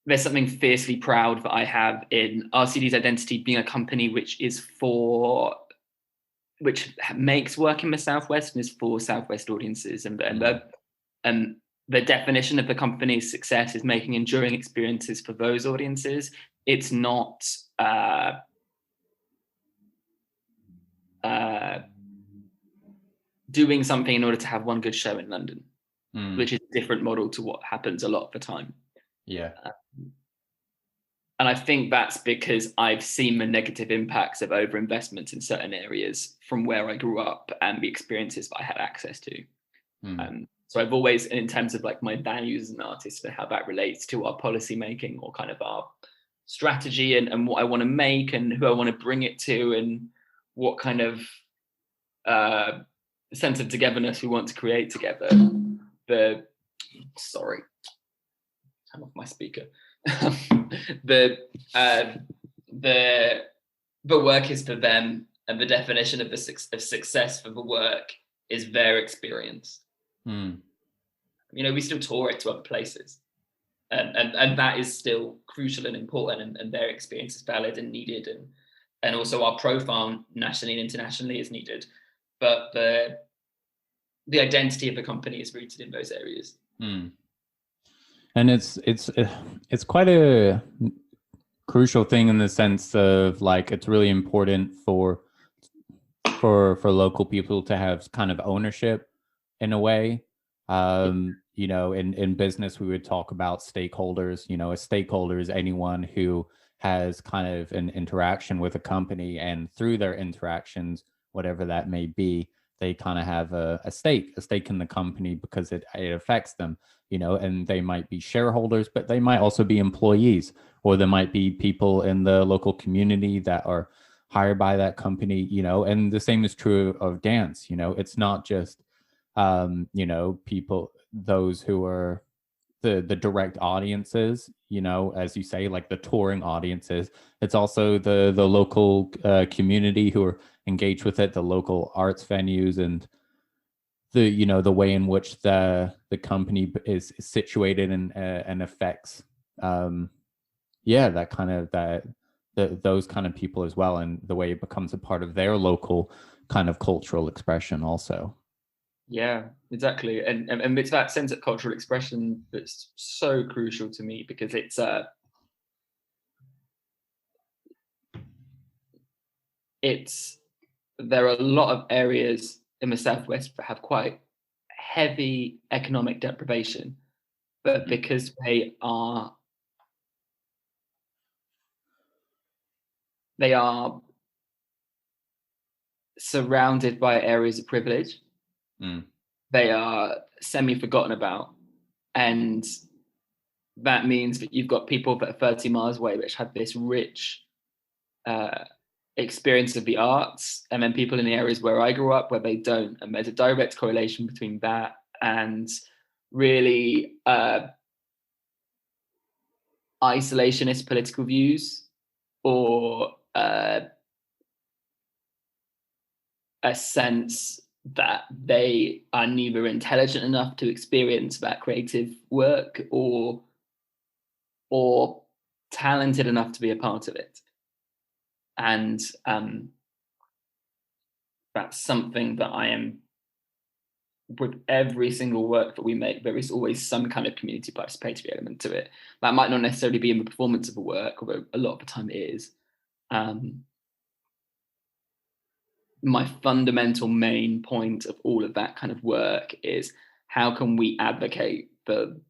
there's something fiercely proud that I have in RCD's identity being a company which makes work in the Southwest and is for Southwest audiences, and the definition of the company's success is making enduring experiences for those audiences. It's not doing something in order to have one good show in London, which is a different model to what happens a lot of the time. Yeah. And I think that's because I've seen the negative impacts of overinvestment in certain areas from where I grew up and the experiences that I had access to. So I've always, in terms of like my values as an artist and how that relates to our policy making or kind of our strategy and what I want to make and who I want to bring it to and what kind of sense of togetherness we want to create together. Sorry, turn off my speaker. the work is for them, and the definition of success for the work is their experience. You know, we still tour it to other places, and that is still crucial and important, and their experience is valid and needed, and also our profile nationally and internationally is needed, but the identity of the company is rooted in those areas. And it's quite a crucial thing in the sense of like it's really important for local people to have kind of ownership in a way. You know, in business we would talk about stakeholders. You know, a stakeholder is anyone who has kind of an interaction with a company, and through their interactions, whatever that may be, they kind of have a stake in the company because it affects them, you know, and they might be shareholders, but they might also be employees, or there might be people in the local community that are hired by that company, you know, and the same is true of dance. You know, it's not just, you know, people, those who are the direct audiences, you know, as you say, like the touring audiences. It's also the local community who are engaged with it, the local arts venues, and the, you know, the way in which the company is situated and affects that kind of those kind of people as well, and the way it becomes a part of their local kind of cultural expression also. Yeah, exactly. And it's that sense of cultural expression that's so crucial to me, because there are a lot of areas in the Southwest that have quite heavy economic deprivation, but because they are surrounded by areas of privilege, they are semi-forgotten about. And that means that you've got people that are 30 miles away which have this rich experience of the arts, and then people in the areas where I grew up where they don't. And there's a direct correlation between that and really isolationist political views, or a sense that they are neither intelligent enough to experience that creative work or talented enough to be a part of it. And that's something that I am, with every single work that we make, there is always some kind of community participatory element to it. That might not necessarily be in the performance of a work, although a lot of the time it is. My fundamental main point of all of that kind of work is, how can we advocate the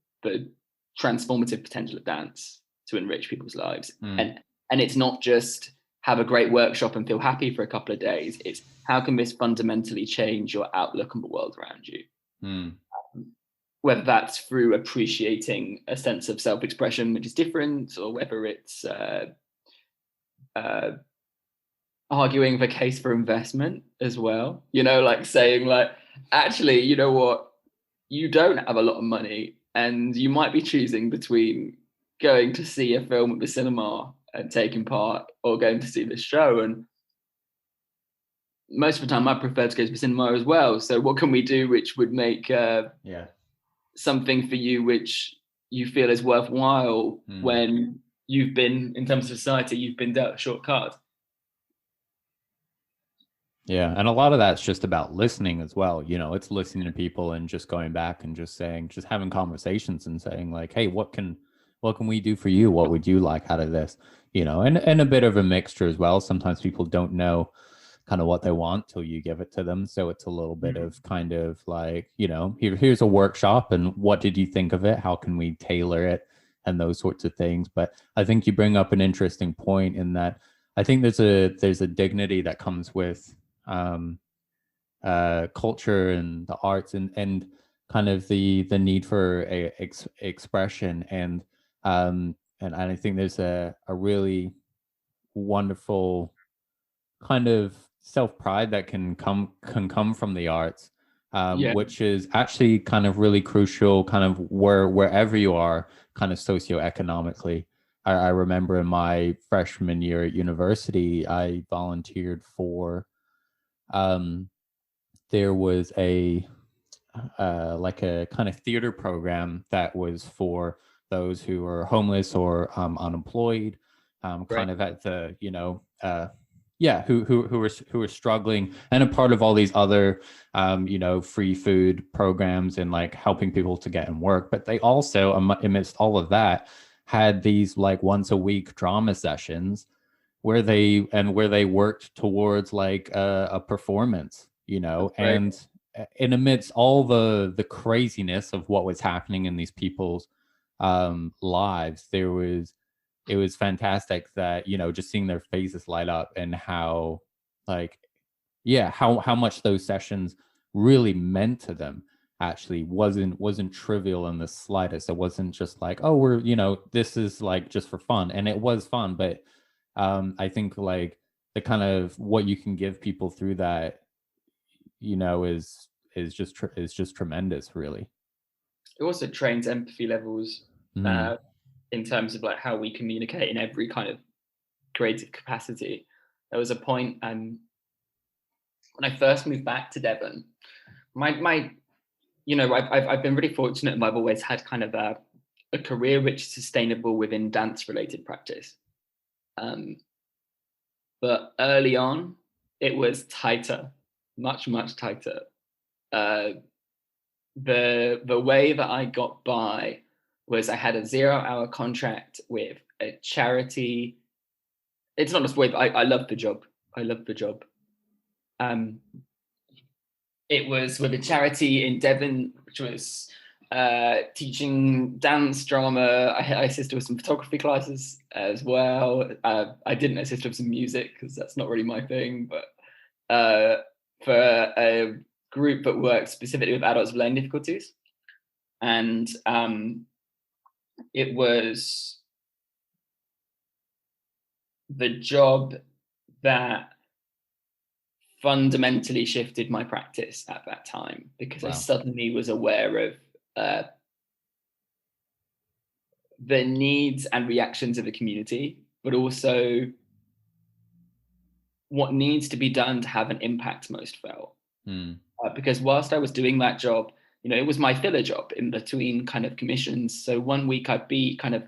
transformative potential of dance to enrich people's lives? And it's not just have a great workshop and feel happy for a couple of days. It's how can this fundamentally change your outlook on the world around you? Whether that's through appreciating a sense of self-expression which is different, or whether it's arguing the case for investment as well, you know, like saying like, actually, you know what, you don't have a lot of money and you might be choosing between going to see a film at the cinema and taking part, or going to see this show. And most of the time I prefer to go to the cinema as well. So what can we do which would make something for you which you feel is worthwhile when you've been, in terms of society, you've been dealt a short card. Yeah, and a lot of that's just about listening as well. You know, it's listening to people and just going back and just saying, just having conversations and saying like, hey, what can we do for you? What would you like out of this? You know, and a bit of a mixture as well. Sometimes people don't know kind of what they want till you give it to them. So it's a little bit of kind of like, you know, here's a workshop and what did you think of it? How can we tailor it? And those sorts of things. But I think you bring up an interesting point in that I think there's a dignity that comes with culture and the arts and kind of the need for expression and I think there's a really wonderful kind of self-pride that can come from the arts, Yeah, which is actually kind of really crucial kind of wherever you are kind of socioeconomically. I remember in my freshman year at university I volunteered for there was a like a kind of theater program that was for those who are homeless or unemployed, kind right. of at the yeah who are struggling and a part of all these other free food programs and like helping people to get in work. But they also amidst all of that had these like once a week drama sessions where they worked towards like a performance, you know, Right. and in amidst all the craziness of what was happening in these people's lives, it was fantastic that, you know, just seeing their faces light up and how like yeah how much those sessions really meant to them actually wasn't trivial in the slightest. It wasn't just like, oh, we're, you know, this is like just for fun, and it was fun, but I think like the kind of what you can give people through that, you know, is just tremendous, really. It also trains empathy levels Mm, uh, in terms of like how we communicate in every kind of creative capacity. There was a point when I first moved back to Devon. My you know, I've been really fortunate, and I've always had kind of a career which is sustainable within dance related practice. Um, but early on, it was tighter, much tighter. Uh, the way that I got by was I had a 0 hour contract with a charity. It's not just way, but I love the job. I love the job. Um, it was with a charity in Devon, which was teaching dance, drama. I assisted with some photography classes as well. I didn't assist with some music because that's not really my thing, but for a group that works specifically with adults with learning difficulties. And it was the job that fundamentally shifted my practice at that time because I wow. suddenly was aware of uh, the needs and reactions of the community, but also what needs to be done to have an impact most felt. Mm, Because whilst I was doing that job, you know, it was my filler job in between kind of commissions. So one week I'd be kind of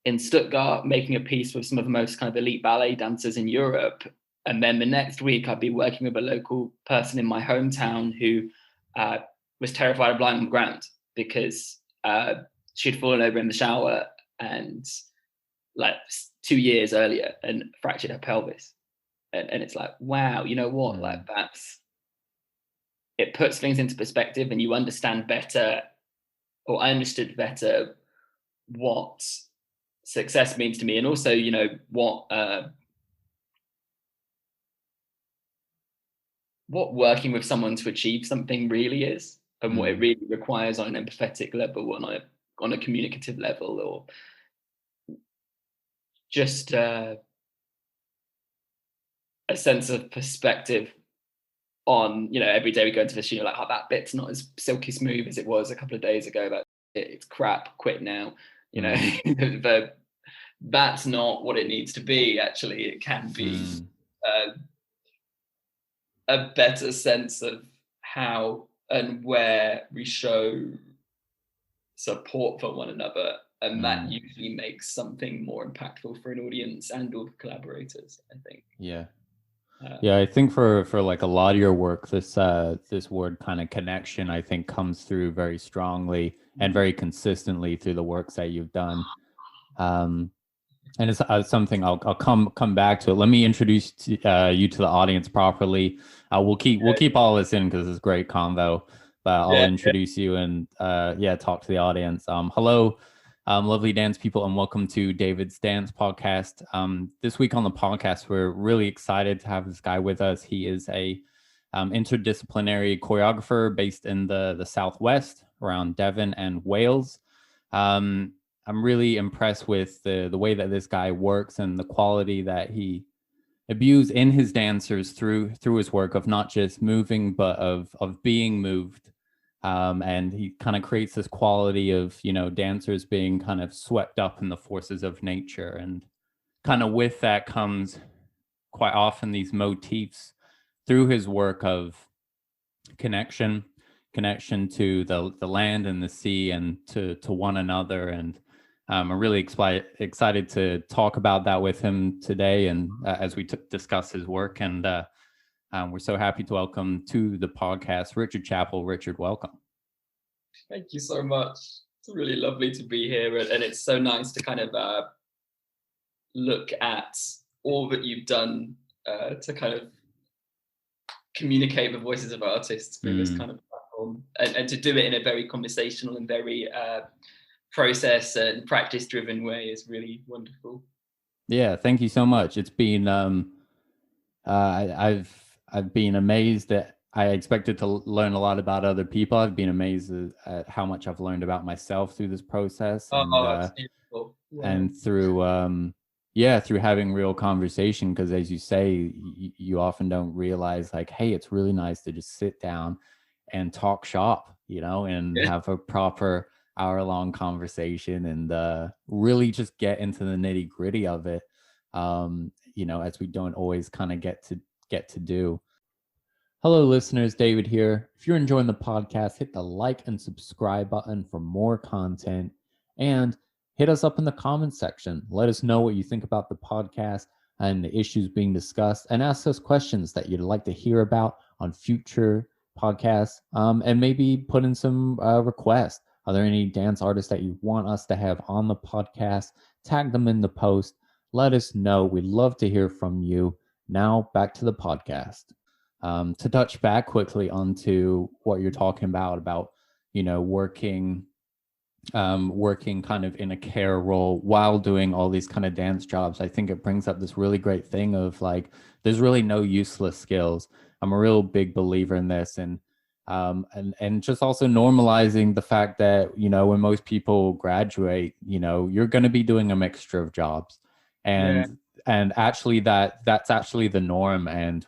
in Stuttgart making a piece with some of the most kind of elite ballet dancers in Europe. And then the next week I'd be working with a local person in my hometown who was terrified of lying on the ground because she'd fallen over in the shower and like 2 years earlier and fractured her pelvis. And it's like, wow, you know what? Like mm, that's, it puts things into perspective and you understand better, or I understood better what success means to me, and also, you know, what working with someone to achieve something really is, and what it mm, really requires on an empathetic level, on a communicative level, or just a sense of perspective on, you know, every day we go into this, you know, like, oh, that bit's not as silky smooth as it was a couple of days ago, but it's crap, quit now, you know. mm, But that's not what it needs to be. Actually, it can be mm, uh, a better sense of how and where we show support for one another and that usually makes something more impactful for an audience and all the collaborators, I think. Yeah. Yeah, I think for like a lot of your work, this word kind of connection, I think, comes through very strongly and very consistently through the works that you've done. And it's something I'll come back to it. Let me introduce you to the audience properly. We'll keep all this in because it's great convo. But I'll introduce you and talk to the audience. Hello, lovely dance people, and welcome to David's Dance Podcast. This week on the podcast, we're really excited to have this guy with us. He is a interdisciplinary choreographer based in the Southwest, around Devon and Wales. I'm really impressed with the way that this guy works and the quality that he imbues in his dancers through his work of not just moving, but of being moved. And he kind of creates this quality of, dancers being kind of swept up in the forces of nature. And kind of with that comes quite often these motifs through his work of connection to the land and the sea and to one another. And I'm really excited to talk about that with him today, and as we discuss his work. And we're so happy to welcome to the podcast Richard Chappell. Richard, welcome. Thank you so much. It's really lovely to be here, and it's so nice to kind of look at all that you've done to kind of communicate the voices of artists through this kind of platform, and to do it in a very conversational and very process and practice driven way is really wonderful. Yeah, thank you so much. It's been I've been amazed that I expected to learn a lot about other people. I've been amazed at how much I've learned about myself through this process, That's beautiful. Yeah. And through having real conversation, because as you say, you often don't realize, like, hey, it's really nice to just sit down and talk shop, and have a proper hour-long conversation and really just get into the nitty-gritty of it, as we don't always kind of get to do. Hello, listeners. David here. If you're enjoying the podcast, hit the like and subscribe button for more content, and hit us up in the comments section. Let us know what you think about the podcast and the issues being discussed, and ask us questions that you'd like to hear about on future podcasts, and maybe put in some requests. Are there any dance artists that you want us to have on the podcast? Tag them in the post. Let us know. We'd love to hear from you. Now, back to the podcast. To touch back quickly onto what you're talking about, working kind of in a care role while doing all these kind of dance jobs, I think it brings up this really great thing of, like, there's really no useless skills. I'm a real big believer in this, and just also normalizing the fact that, when most people graduate, you're going to be doing a mixture of jobs, and actually that's actually the norm, and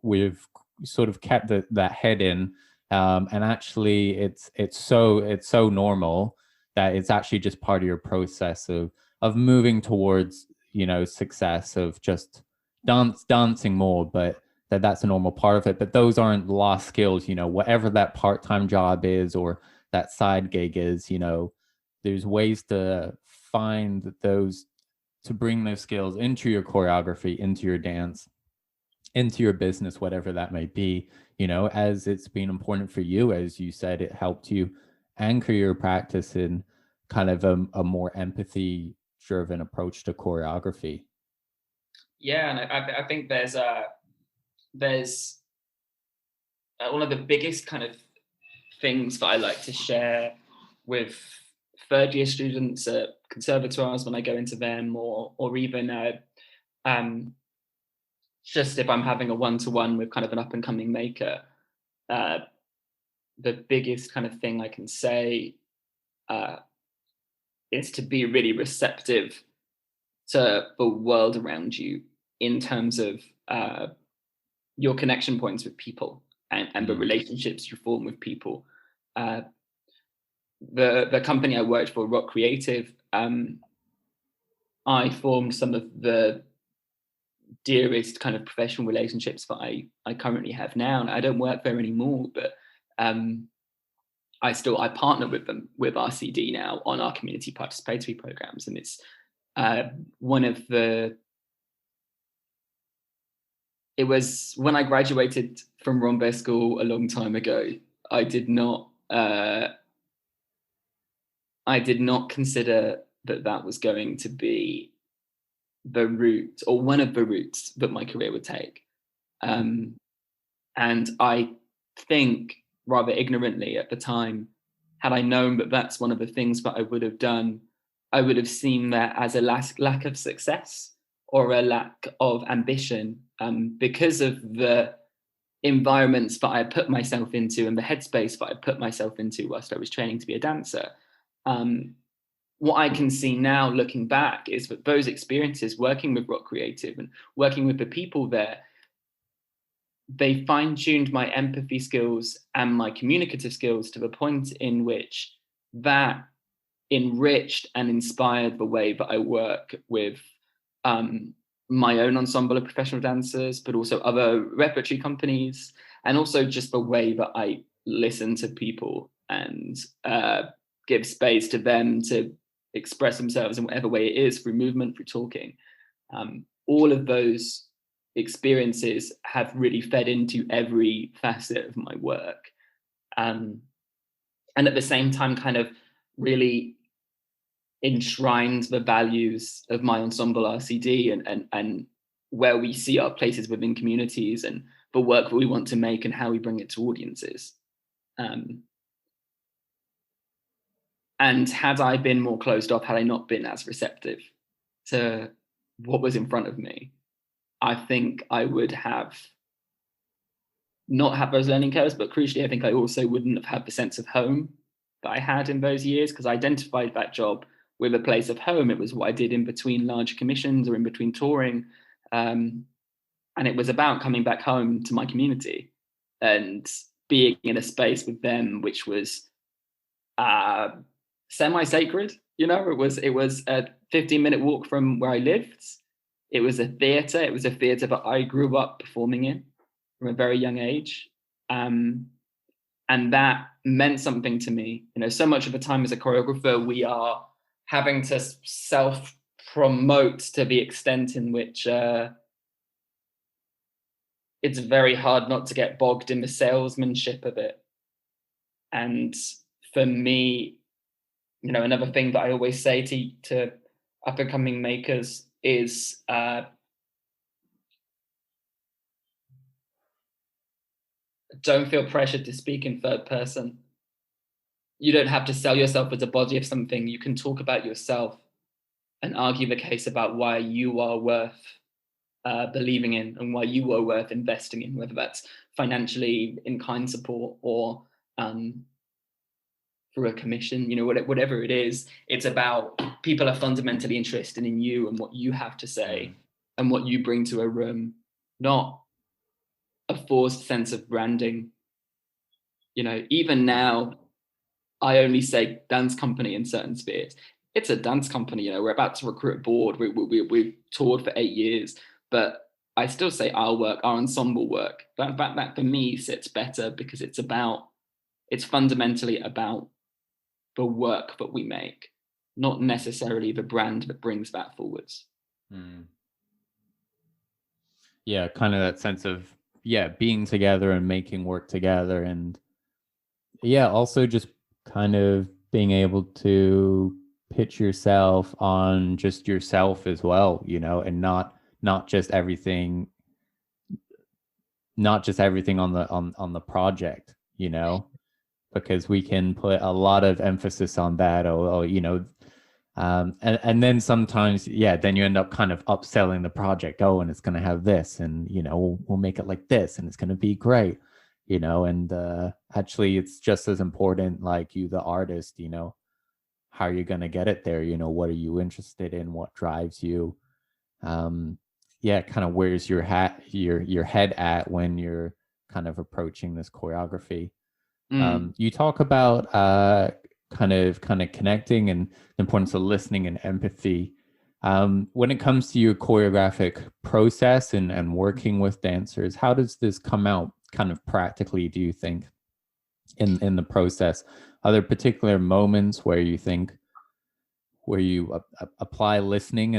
we've sort of kept that head in, and actually it's so normal that it's actually just part of your process of moving towards, success, of just dancing more, but that's a normal part of it. But those aren't lost skills, whatever that part-time job is or that side gig is, there's ways to find those, to bring those skills into your choreography, into your dance, into your business, whatever that may be, as it's been important for you. As you said, it helped you anchor your practice in kind of a more empathy driven approach to choreography. Yeah, and I think there's one of the biggest kind of things that I like to share with third year students at conservatoires when I go into them, or even just if I'm having a one-to-one with kind of an up-and-coming maker, the biggest kind of thing I can say is to be really receptive to the world around you in terms of your connection points with people and the relationships you form with people. The company I worked for, Rock Creative, I formed some of the dearest kind of professional relationships that I currently have now. And I don't work there anymore, but I partner with them, with RCD now, on our community participatory programs, and it's one of the. It was when I graduated from Rombe School a long time ago. I did not consider that was going to be the route, or one of the routes, that my career would take. And I think, rather ignorantly at the time, had I known that that's one of the things that I would have done, I would have seen that as a lack of success or a lack of ambition, because of the environments that I put myself into and the headspace that I put myself into whilst I was training to be a dancer. What I can see now, looking back, is that those experiences, working with Rock Creative and working with the people there, they fine-tuned my empathy skills and my communicative skills to the point in which that enriched and inspired the way that I work with my own ensemble of professional dancers, but also other repertory companies, and also just the way that I listen to people and give space to them to express themselves in whatever way it is, through movement, through talking. All of those experiences have really fed into every facet of my work. And at the same time, kind of really enshrined the values of my ensemble RCD, and where we see our places within communities, and the work that we want to make and how we bring it to audiences. And had I been more closed off, had I not been as receptive to what was in front of me, I think I would have not had those learning curves, but crucially, I think I also wouldn't have had the sense of home that I had in those years, because I identified that job with a place of home. It was what I did in between large commissions or in between touring. And it was about coming back home to my community and being in a space with them, which was semi-sacred. You know, it was a 15-minute walk from where I lived. It was a theatre. It was a theatre that I grew up performing in from a very young age. And that meant something to me. You know, so much of the time as a choreographer, we are having to self-promote to the extent in which it's very hard not to get bogged in the salesmanship of it. And for me, you know, another thing that I always say to up-and-coming makers is don't feel pressured to speak in third person. You don't have to sell yourself as a body of something. You can talk about yourself and argue the case about why you are worth believing in, and why you are worth investing in, whether that's financially, in kind support, or through a commission. You know, whatever it is, it's about people are fundamentally interested in you and what you have to say and what you bring to a room, not a forced sense of branding. You know, even now, I only say dance company in certain spheres. It's a dance company. You know, we're about to recruit a board. We've toured for 8 years, but I still say our work, our ensemble work. That for me sits better, because it's fundamentally about the work that we make, not necessarily the brand that brings that forwards. Yeah, kind of that sense of being together and making work together, and also just kind of being able to pitch yourself on just yourself as well, you know, and not just everything on the project, you know, because we can put a lot of emphasis on that, you know, and then sometimes then you end up kind of upselling the project, and it's going to have this, and you know, we'll make it like this, and it's going to be great, you know. And actually it's just as important, like, you, the artist, you know, how are you going to get it there, you know, what are you interested in, what drives you, kind of where's your head at when you're kind of approaching this choreography. You talk about kind of connecting and the importance of listening and empathy. When it comes to your choreographic process and working with dancers, how does this come out kind of practically, do you think? in the process. Are there particular moments where you think, where you apply listening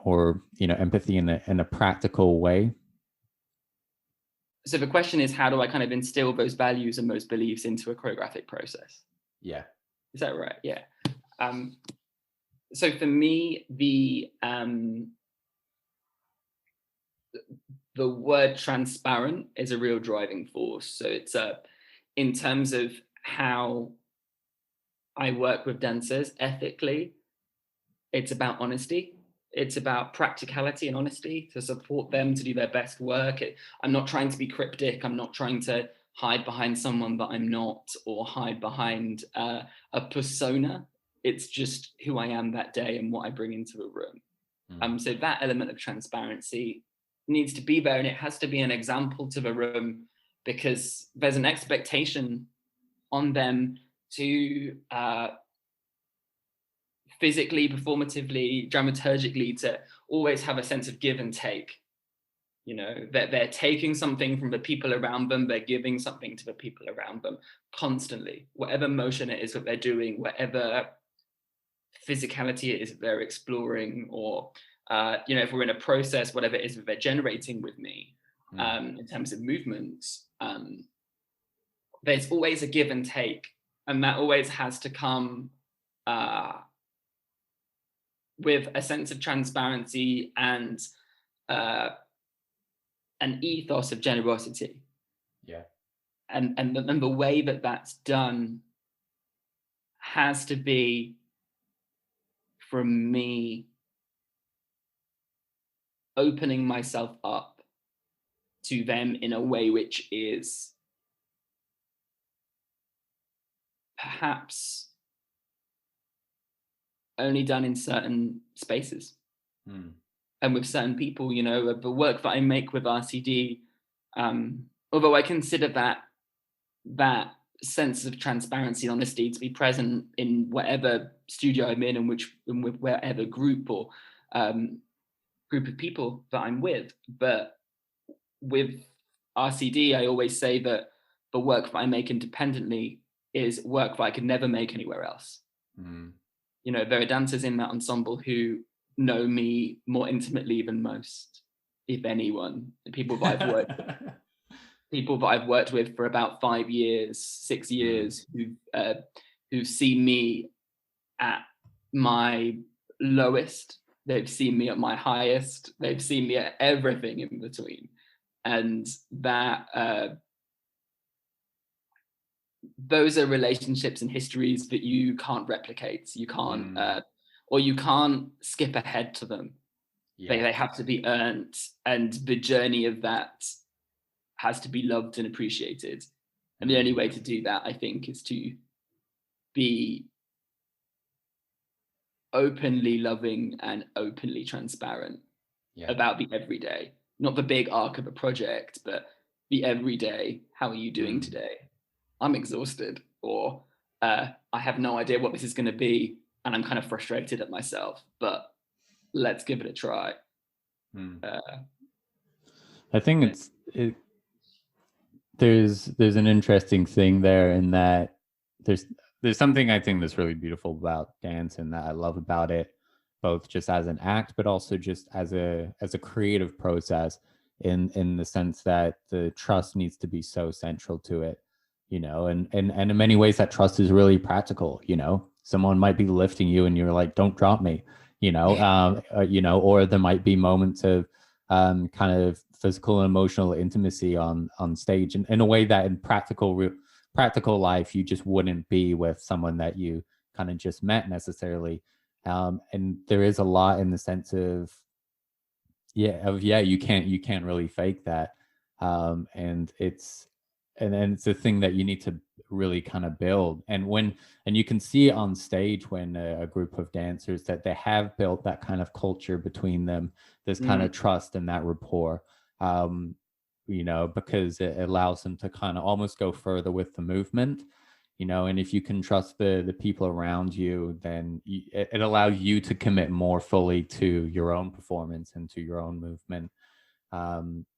or empathy in a practical way? So the question is, how do I kind of instill those values and those beliefs into a choreographic process? Yeah. Is that right? Yeah. So for me, the word transparent is a real driving force. So it's in terms of how I work with dancers ethically, it's about honesty. It's about practicality and honesty to support them to do their best work. I'm not trying to be cryptic. I'm not trying to hide behind someone that I'm not, or hide behind a persona. It's just who I am that day and what I bring into the room. So that element of transparency needs to be there, and it has to be an example to the room, because there's an expectation on them to physically, performatively, dramaturgically, to always have a sense of give and take. That they're taking something from the people around them, they're giving something to the people around them constantly, whatever motion it is that they're doing, whatever physicality it is that they're exploring, or if we're in a process, whatever it is that they're generating with me, in terms of movements, there's always a give and take, and that always has to come with a sense of transparency and an ethos of generosity. Yeah. And the way that that's done has to be, from me, opening myself up to them in a way which is perhaps only done in certain spaces. And with certain people, the work that I make with RCD, although I consider that sense of transparency and honesty to be present in whatever studio I'm in, and with wherever group or group of people that I'm with. But with RCD, I always say that the work that I make independently is work that I could never make anywhere else. There are dancers in that ensemble who know me more intimately than most, if anyone. People that I've worked with for about 5 years, 6 years, who've seen me at my lowest. They've seen me at my highest. They've seen me at everything in between, and that those are relationships and histories that you can't replicate. You can't, or you can't skip ahead to them. Yeah. They have to be earned, and the journey of that has to be loved and appreciated. And the only way to do that, I think, is to be openly loving and openly transparent about the everyday, not the big arc of a project, but the everyday. How are you doing today? I'm exhausted, or I have no idea what this is going to be, and I'm kind of frustrated at myself, but let's give it a try. I think there's an interesting thing there, in that there's something I think that's really beautiful about dance, and that I love about it, both just as an act, but also just as a creative process, in the sense that the trust needs to be so central to it, and in many ways that trust is really practical. Someone might be lifting you and you're like, don't drop me, or there might be moments of kind of physical and emotional intimacy on stage, in a way that in practical life you just wouldn't be with someone that you kind of just met necessarily. And there is a lot in the sense of you can't really fake that. And it's a thing that you need to really kind of build. And you can see on stage when a group of dancers, that they have built that kind of culture between them, this kind of trust and that rapport, because it allows them to kind of almost go further with the movement, and if you can trust the people around you, then it allows you to commit more fully to your own performance and to your own movement.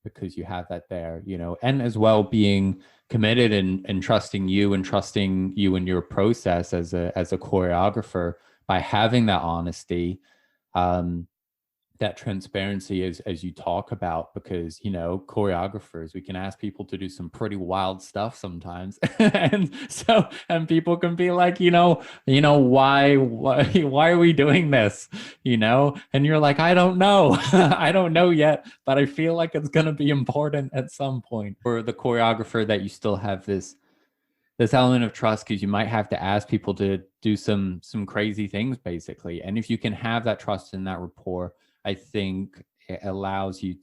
because you have that there, you know, and as well being committed and trusting you in your process as a choreographer by having that honesty, um, that transparency as you talk about, because you know, choreographers, we can ask people to do some pretty wild stuff sometimes. And people can be like, why are we doing this, you know, and you're like, I don't know. I don't know yet, but I feel like it's going to be important at some point. For the choreographer, that you still have this element of trust, because you might have to ask people to do some crazy things, basically. And if you can have that trust and that rapport, I think it allows you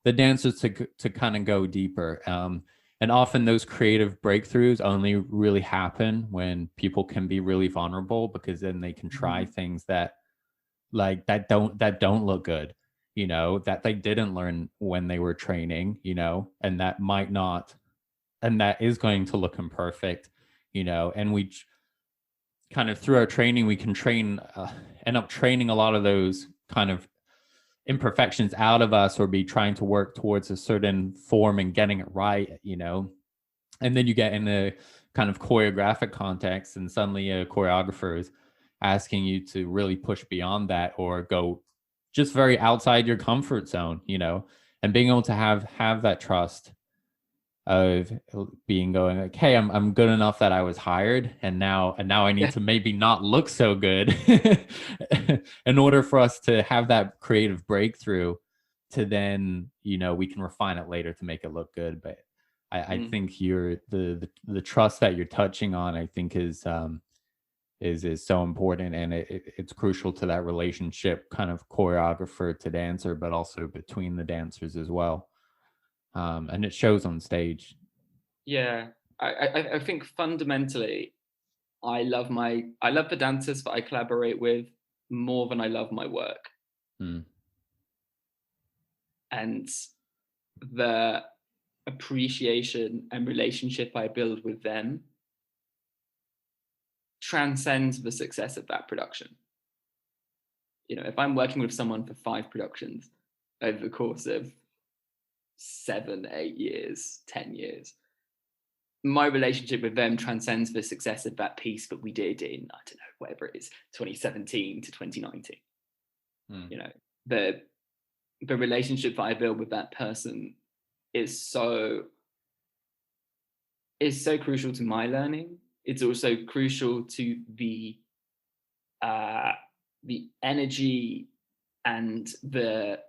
the dancers to kind of go deeper. And often those creative breakthroughs only really happen when people can be really vulnerable, because then they can try things that don't look good, you know, that they didn't learn when they were training, you know, and that might not, and that is going to look imperfect, you know. And we kind of, through our training, we can end up training a lot of those kind of imperfections out of us, or be trying to work towards a certain form and getting it right, you know. And then you get in a kind of choreographic context, and suddenly a choreographer is asking you to really push beyond that, or go just very outside your comfort zone, you know. And being able to have that trust of going like, hey, I'm good enough that I was hired, and now I need to maybe not look so good in order for us to have that creative breakthrough, to then, you know, we can refine it later to make it look good. But I think the trust that you're touching on, I think is so important, and it's crucial to that relationship, kind of choreographer to dancer, but also between the dancers as well. And it shows on stage. Yeah, I think fundamentally, I love the dancers that I collaborate with more than I love my work. Mm. And the appreciation and relationship I build with them transcends the success of that production. You know, if I'm working with someone for 5 productions over the course of 7, 8 years, 10 years, my relationship with them transcends the success of that piece that we did in, I don't know, whatever it is, 2017 to 2019. You know, the relationship that I build with that person is so crucial to my learning. It's also crucial to the energy and the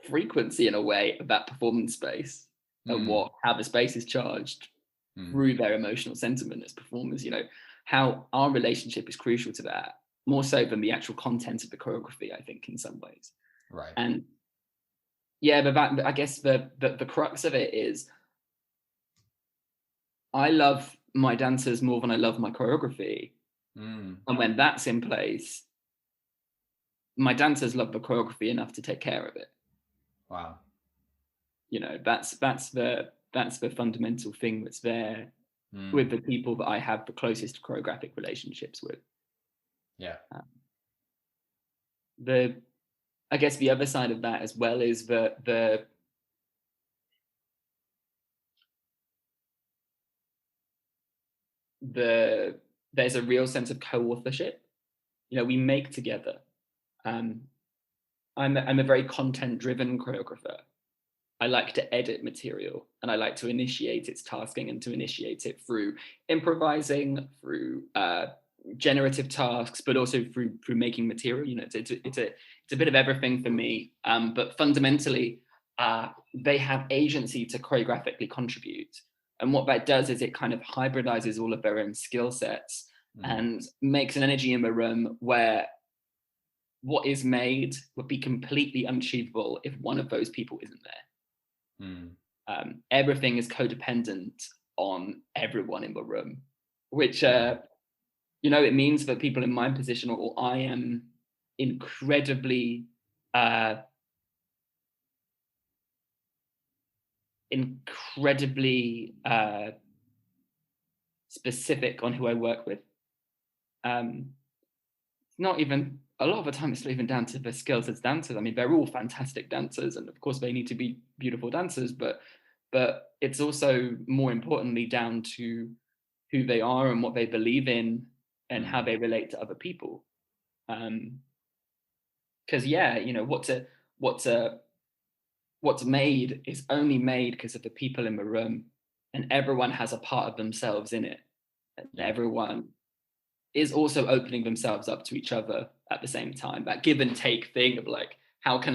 frequency, in a way, of that performance space, and how the space is charged through their emotional sentiment as performers. You know, how our relationship is crucial to that, more so than the actual content of the choreography, I think, in some ways. Right. And yeah, but I guess the crux of it is, I love my dancers more than I love my choreography. And when that's in place, my dancers love the choreography enough to take care of it. Wow. You know, that's the fundamental thing that's there with the people that I have the closest choreographic relationships with. Yeah. I guess the other side of that as well is there's a real sense of co-authorship. You know, we make together. I'm a very content-driven choreographer. I like to edit material, and I like to initiate its tasking, and to initiate it through improvising, through generative tasks, but also through making material. You know, it's a bit of everything for me. But fundamentally, they have agency to choreographically contribute. And what that does is it kind of hybridizes all of their own skill sets and makes an energy in the room where what is made would be completely unachievable if one of those people isn't there. Everything is codependent on everyone in the room, which you know, it means that people in my position, or I am incredibly specific on who I work with. not even, a lot of the time it's not even down to their skills as dancers. I mean, they're all fantastic dancers, and of course they need to be beautiful dancers, but it's also more importantly down to who they are and what they believe in and how they relate to other people. Because yeah, you know, what's a what's made is only made because of the people in the room, and everyone has a part of themselves in it, and everyone is also opening themselves up to each other at the same time. That give and take thing of like, how can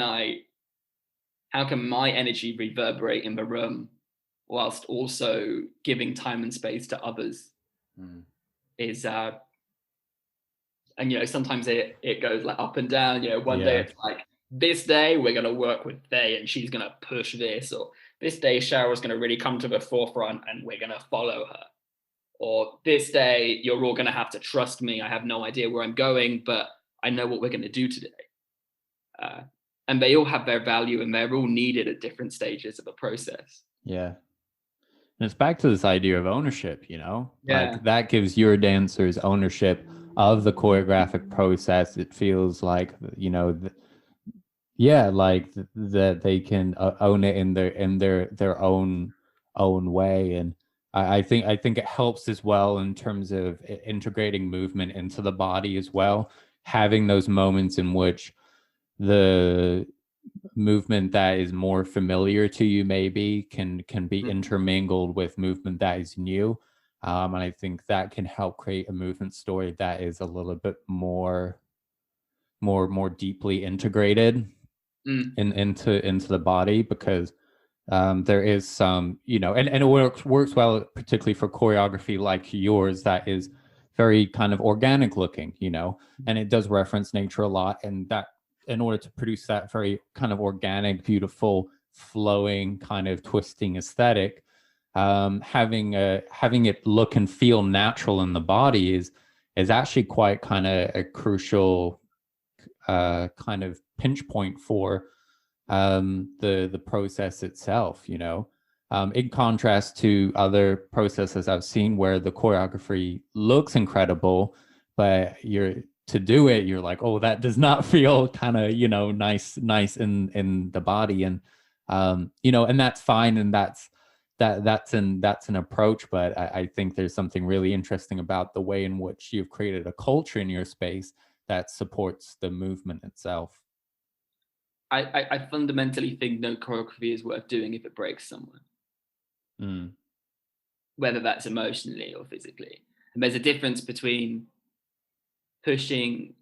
my energy reverberate in the room whilst also giving time and space to others is and you know, sometimes it goes like up and down. You know, one day it's like, this day we're gonna work with Faye and she's gonna push this, or this day Cheryl's gonna really come to the forefront and we're gonna follow her. Or this day, you're all going to have to trust me. I have no idea where I'm going, but I know what we're going to do today. And they all have their value and they're all needed at different stages of a process. Yeah. And it's back to this idea of ownership, you know, Yeah. like that gives your dancers ownership of the choreographic process. It feels like, you know, like that they can own it in their own way. And I think it helps as well in terms of integrating movement into the body as well, having those moments in which the movement that is more familiar to you maybe can be intermingled with movement that is new. And I think that can help create a movement story that is a little bit more deeply integrated into the body, because there is some, you know, and it works well, particularly for choreography like yours that is very kind of organic looking, you know, and it does reference nature a lot, and that in order to produce that very kind of organic, beautiful, flowing kind of twisting aesthetic, having it look and feel natural in the body is actually quite kind of a crucial kind of pinch point for the process itself, you know. In contrast to other processes I've seen where the choreography looks incredible, but to do it, you're like, oh, that does not feel kind of, you know, nice in the body. And you know, and that's fine, and that's an approach. But I think there's something really interesting about the way in which you've created a culture in your space that supports the movement itself. I fundamentally think no choreography is worth doing if it breaks someone, whether that's emotionally or physically. And there's a difference between pushing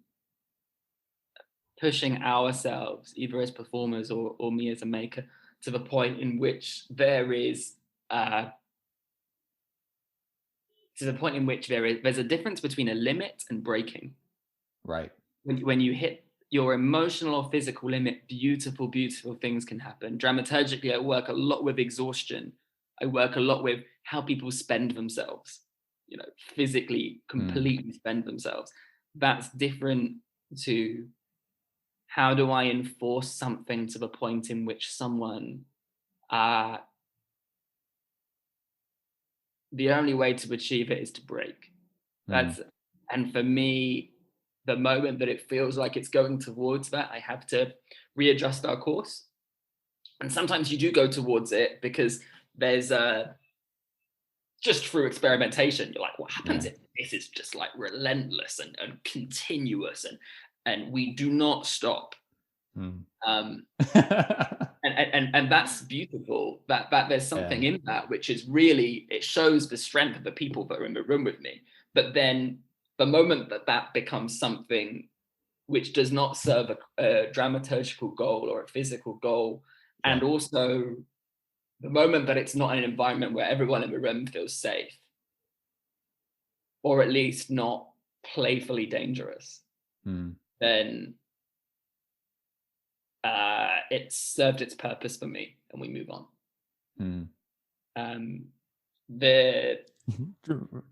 ourselves, either as performers or me as a maker, to the point in which there's a difference between a limit and breaking. Right. When you hit your emotional or physical limit, beautiful things can happen. Dramaturgically, I work a lot with exhaustion. I work a lot with how people spend themselves, you know, physically completely spend themselves. That's different to how do I enforce something to the point in which someone, the only way to achieve it is to break. And for me, the moment that it feels like it's going towards that, I have to readjust our course. And sometimes you do go towards it because there's just through experimentation, you're like, what happens if this is just like relentless and continuous and we do not stop? And that's beautiful. That there's something in that which is really, it shows the strength of the people that are in the room with me. But then the moment that becomes something which does not serve a dramaturgical goal or a physical goal, and also the moment that it's not an environment where everyone in the room feels safe, or at least not playfully dangerous, then it served its purpose for me, and we move on.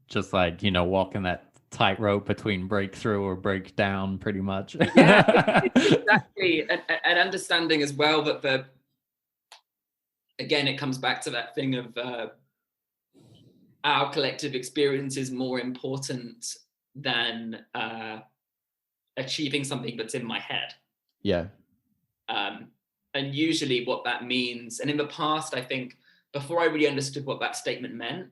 Just like, you know, walking that tightrope between breakthrough or breakdown, pretty much. Exactly. And understanding as well that again, it comes back to that thing of our collective experience is more important than achieving something that's in my head. Yeah. And usually what that means, and in the past, I think before I really understood what that statement meant,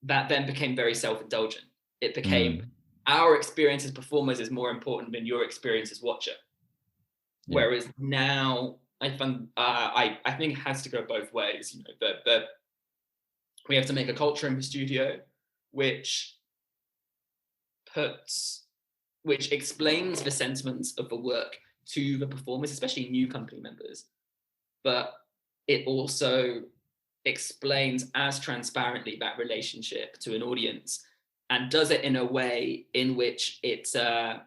that then became very self-indulgent. It became our experience as performers is more important than your experience as watcher. Yeah. Whereas now I think it has to go both ways. You know, we have to make a culture in the studio which explains the sentiments of the work to the performers, especially new company members, but it also explains as transparently that relationship to an audience, and does it in a way in which it's the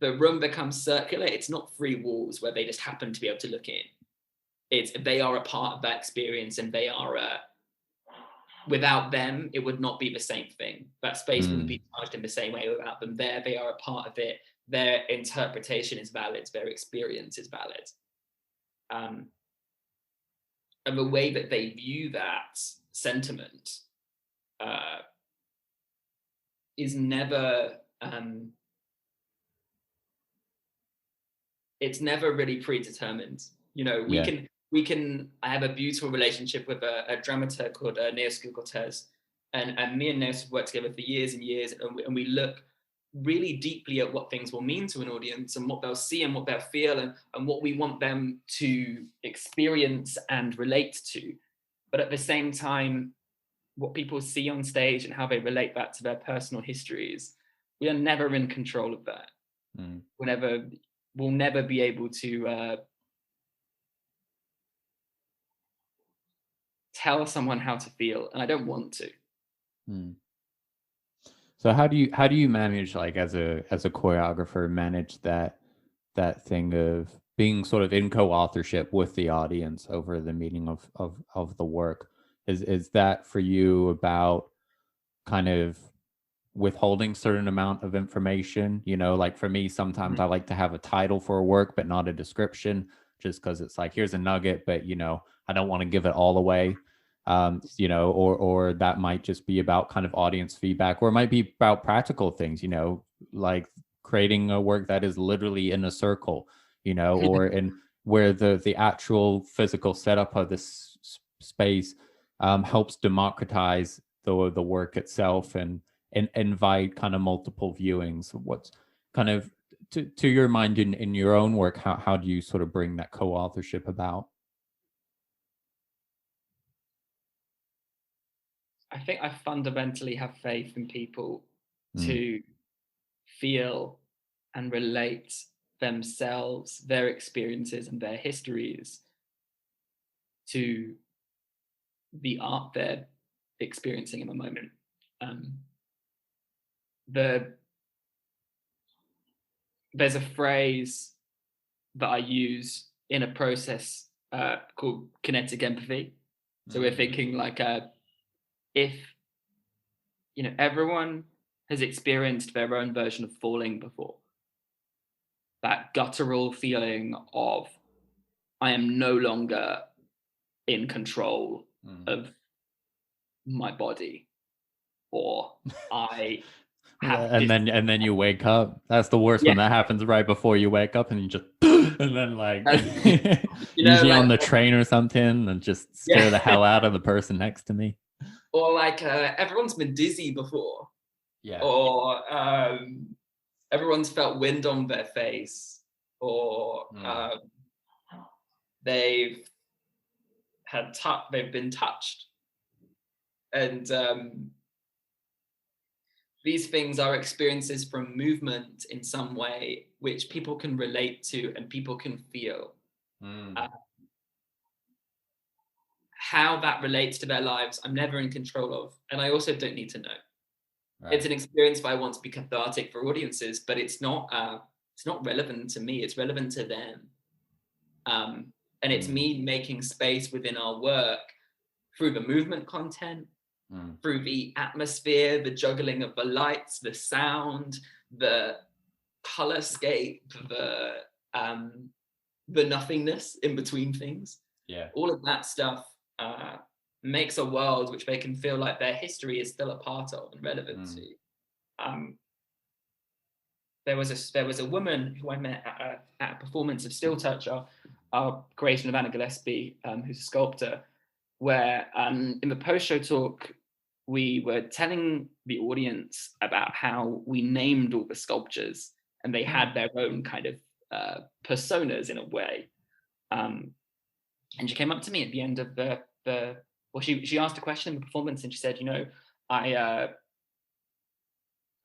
room becomes circular. It's not 3 walls where they just happen to be able to look in. They are a part of that experience, and they are without them, it would not be the same thing. That space wouldn't be charged in the same way without them there. They are a part of it. Their interpretation is valid. Their experience is valid. And the way that they view that sentiment is never, it's never really predetermined. You know, I have a beautiful relationship with a dramaturg called Neos Cortez, and me and Neos have worked together for years and years, and we look really deeply at what things will mean to an audience, and what they'll see and what they'll feel, and what we want them to experience and relate to. But at the same time, what people see on stage and how they relate that to their personal histories, we are never in control of that. We'll never be able to tell someone how to feel, and I don't want to. So how do you manage, like, as a choreographer, manage that thing of being sort of in co-authorship with the audience over the meaning of the work? Is that for you about kind of withholding certain amount of information? You know, like for me, sometimes I like to have a title for a work but not a description, just because it's like, here's a nugget, but you know, I don't want to give it all away. You know, or that might just be about kind of audience feedback, or it might be about practical things, you know, like creating a work that is literally in a circle, you know, or in where the actual physical setup of this space helps democratize the work itself, and invite kind of multiple viewings. What's kind of to your mind in your own work, how do you sort of bring that co-authorship about? I think I fundamentally have faith in people to feel and relate themselves, their experiences and their histories to the art they're experiencing in the moment. There's a phrase that I use in a process called kinetic empathy. So we're thinking like, if, you know, everyone has experienced their own version of falling before, that guttural feeling of, I am no longer in control of my body, or I have and then you wake up. That's the worst when that happens right before you wake up, and you just and then like you know, usually like, on the train or something, and just scare the hell out of the person next to me. Or like everyone's been dizzy before, or everyone's felt wind on their face, or they've been touched, and these things are experiences from movement in some way, which people can relate to and people can feel. How that relates to their lives, I'm never in control of, and I also don't need to know. Right. It's an experience that I want to be cathartic for audiences, but it's not relevant to me. It's relevant to them, and it's me making space within our work through the movement content, through the atmosphere, the juggling of the lights, the sound, the colorscape, the nothingness in between things. All of that stuff makes a world which they can feel like their history is still a part of and relevant to. there was a woman who I met at a performance of Still Touch, our creation of Anna Gillespie, who's a sculptor, where in the post-show talk, we were telling the audience about how we named all the sculptures and they had their own kind of personas in a way. And she came up to me at the end of she asked a question in the performance and she said,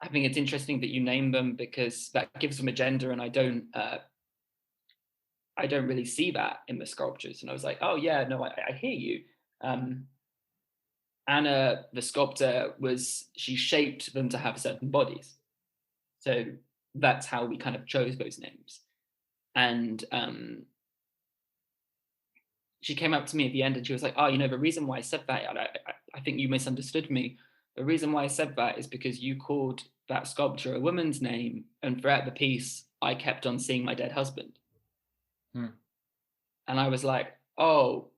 I think it's interesting that you name them because that gives them a gender, and I don't really see that in the sculptures. And I was like, oh yeah, no, I hear you. Anna, the sculptor, she shaped them to have certain bodies. So that's how we kind of chose those names. And she came up to me at the end and she was like, oh, the reason why I said that, I think you misunderstood me. The reason why I said that is because you called that sculpture a woman's name, and throughout the piece, I kept on seeing my dead husband. And I was like, oh,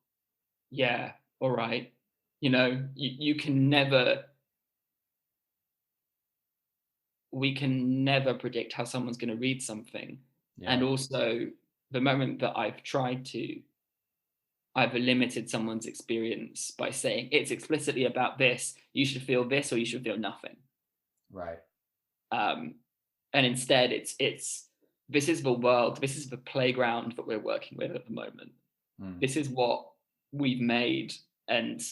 yeah, all right. We can never predict how someone's going to read something. Yeah. And also, the moment that I've limited someone's experience by saying it's explicitly about this, you should feel this or you should feel nothing. Right. And instead it's this is the world, this is the playground that we're working with at the moment. This is what we've made, and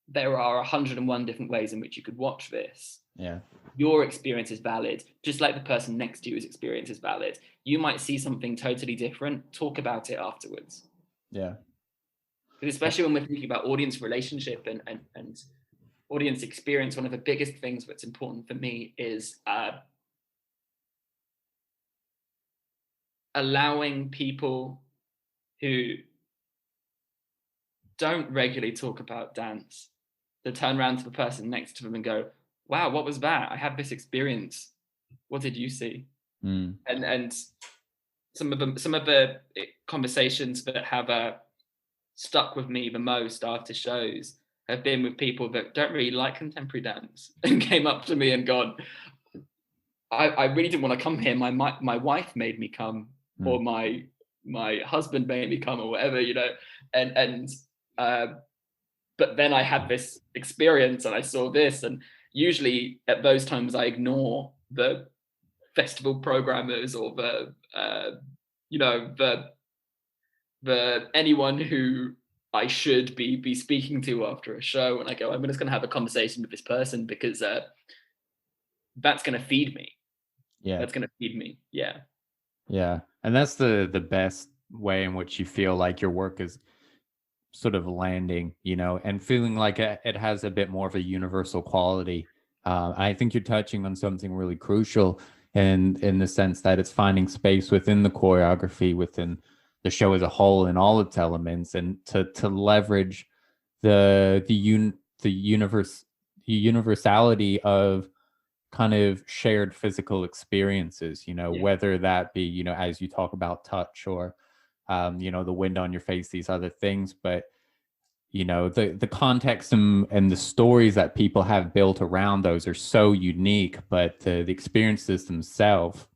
there are 101 different ways in which you could watch this. Yeah. Your experience is valid, just like the person next to you's experience is valid. You might see something totally different. Talk about it afterwards. Yeah. Because especially when we're thinking about audience relationship and audience experience, one of the biggest things that's important for me is allowing people who don't regularly talk about dance to turn around to the person next to them and go, wow, what was that? I had this experience. What did you see? And some of the conversations that have stuck with me the most after shows have been with people that don't really like contemporary dance and came up to me and gone, I really didn't want to come here. My wife made me come, or my husband made me come, or whatever, but then I had this experience and I saw this, and usually at those times I ignore the festival programmers or the anyone who I should be speaking to after a show, and I go, I'm just going to have a conversation with this person because that's going to feed me. Yeah, that's going to feed me. Yeah, yeah, and that's the best way in which you feel like your work is sort of landing, and feeling like it has a bit more of a universal quality. I think you're touching on something really crucial, and in the sense that it's finding space within the choreography, within the show as a whole, and all its elements, and to leverage the universality of kind of shared physical experiences, whether that be, as you talk about touch or the wind on your face, these other things, but the context and the stories that people have built around those are so unique, but the experiences themselves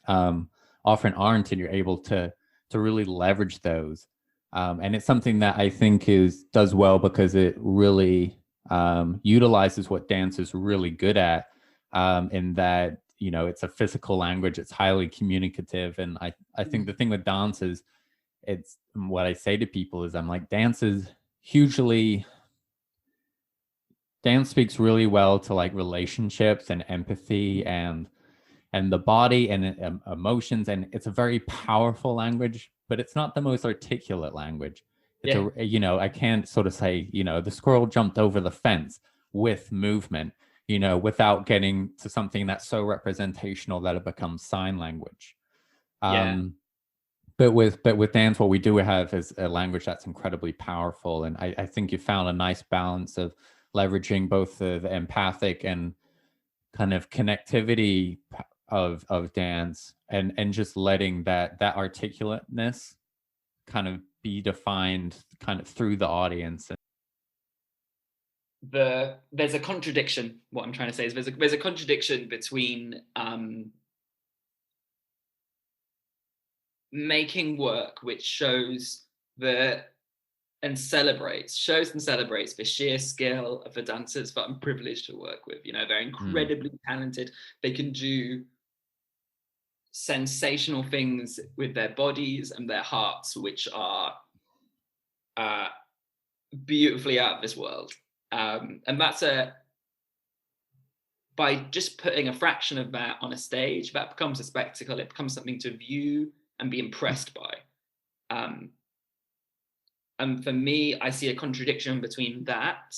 often aren't, and you're able to really leverage those. And it's something that I think does well because it really utilizes what dance is really good at, in that it's a physical language, it's highly communicative. And I think the thing with dance is, it's what I say to people is, I'm like, dance speaks really well to like relationships and empathy and the body and emotions, and it's a very powerful language, but it's not the most articulate language. It's I can't sort of say, the squirrel jumped over the fence with movement, without getting to something that's so representational that it becomes sign language. But with dance, what we do have is a language that's incredibly powerful. And I think you found a nice balance of leveraging both the empathic and kind of connectivity of dance, and just letting that articulateness kind of be defined kind of through the audience. There's a contradiction. What I'm trying to say is there's a contradiction between making work which shows shows and celebrates the sheer skill of the dancers that I'm privileged to work with. You know, they're incredibly talented. They can do sensational things with their bodies and their hearts, which are beautifully out of this world. And that's by just putting a fraction of that on a stage, that becomes a spectacle. It becomes something to view and be impressed by. And for me, I see a contradiction between that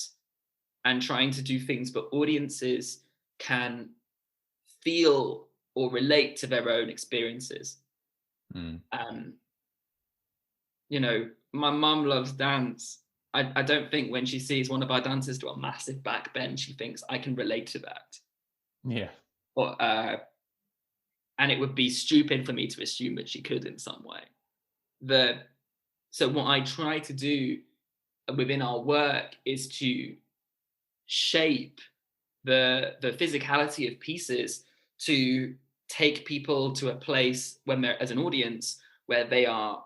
and trying to do things that audiences can feel or relate to their own experiences. You know, my mum loves dance. I don't think when she sees one of our dancers do a massive back bend, she thinks I can relate to that. Yeah. Or, and it would be stupid for me to assume that she could in some way. So what I try to do within our work is to shape the physicality of pieces to take people to a place when they're, as an audience, where they are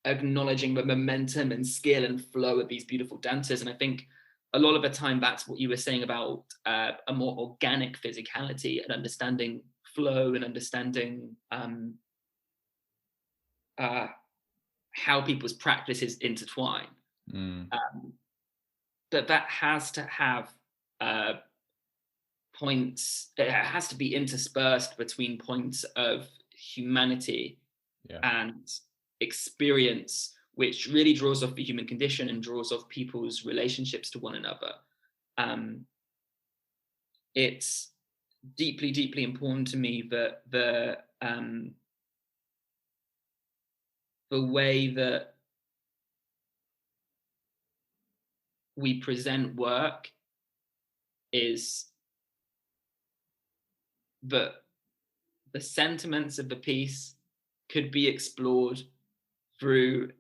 acknowledging the momentum and skill and flow of these beautiful dancers. And I think a lot of the time that's what you were saying about a more organic physicality and understanding flow and understanding how people's practices intertwine. But that has to have points, it has to be interspersed between points of humanity and experience, which really draws off the human condition and draws off people's relationships to one another. It's deeply, deeply important to me that the way that we present work is that the sentiments of the piece could be explored through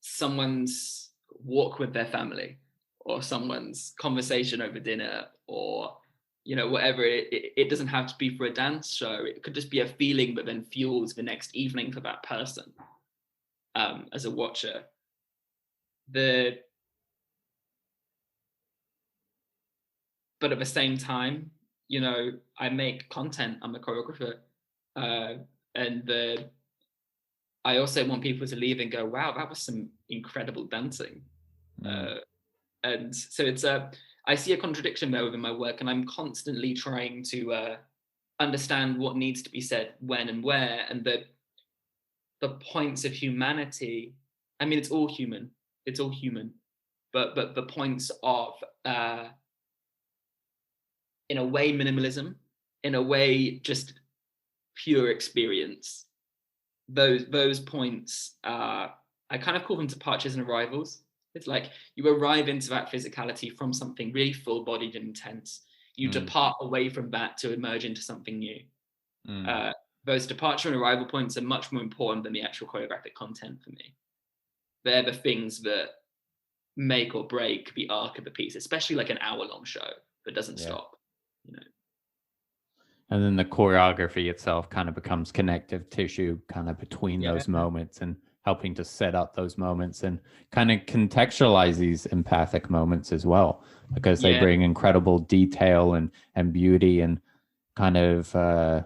someone's walk with their family or someone's conversation over dinner, or whatever. It doesn't have to be for a dance show. It could just be a feeling that then fuels the next evening for that person as a watcher. But at the same time, I make content. I'm a choreographer, and I also want people to leave and go, wow, that was some incredible dancing. And so it's I see a contradiction there within my work, and I'm constantly trying to understand what needs to be said when and where, and the points of humanity. I mean, it's all human, but the points of in a way minimalism, in a way just pure experience. Those points, I kind of call them departures and arrivals. It's like you arrive into that physicality from something really full-bodied and intense. You depart away from that to emerge into something new. Those departure and arrival points are much more important than the actual choreographic content for me. They're the things that make or break the arc of the piece, especially like an hour-long show that doesn't stop. And then the choreography itself kind of becomes connective tissue kind of between those moments, and helping to set up those moments and kind of contextualize these empathic moments as well, because they bring incredible detail and beauty and kind of a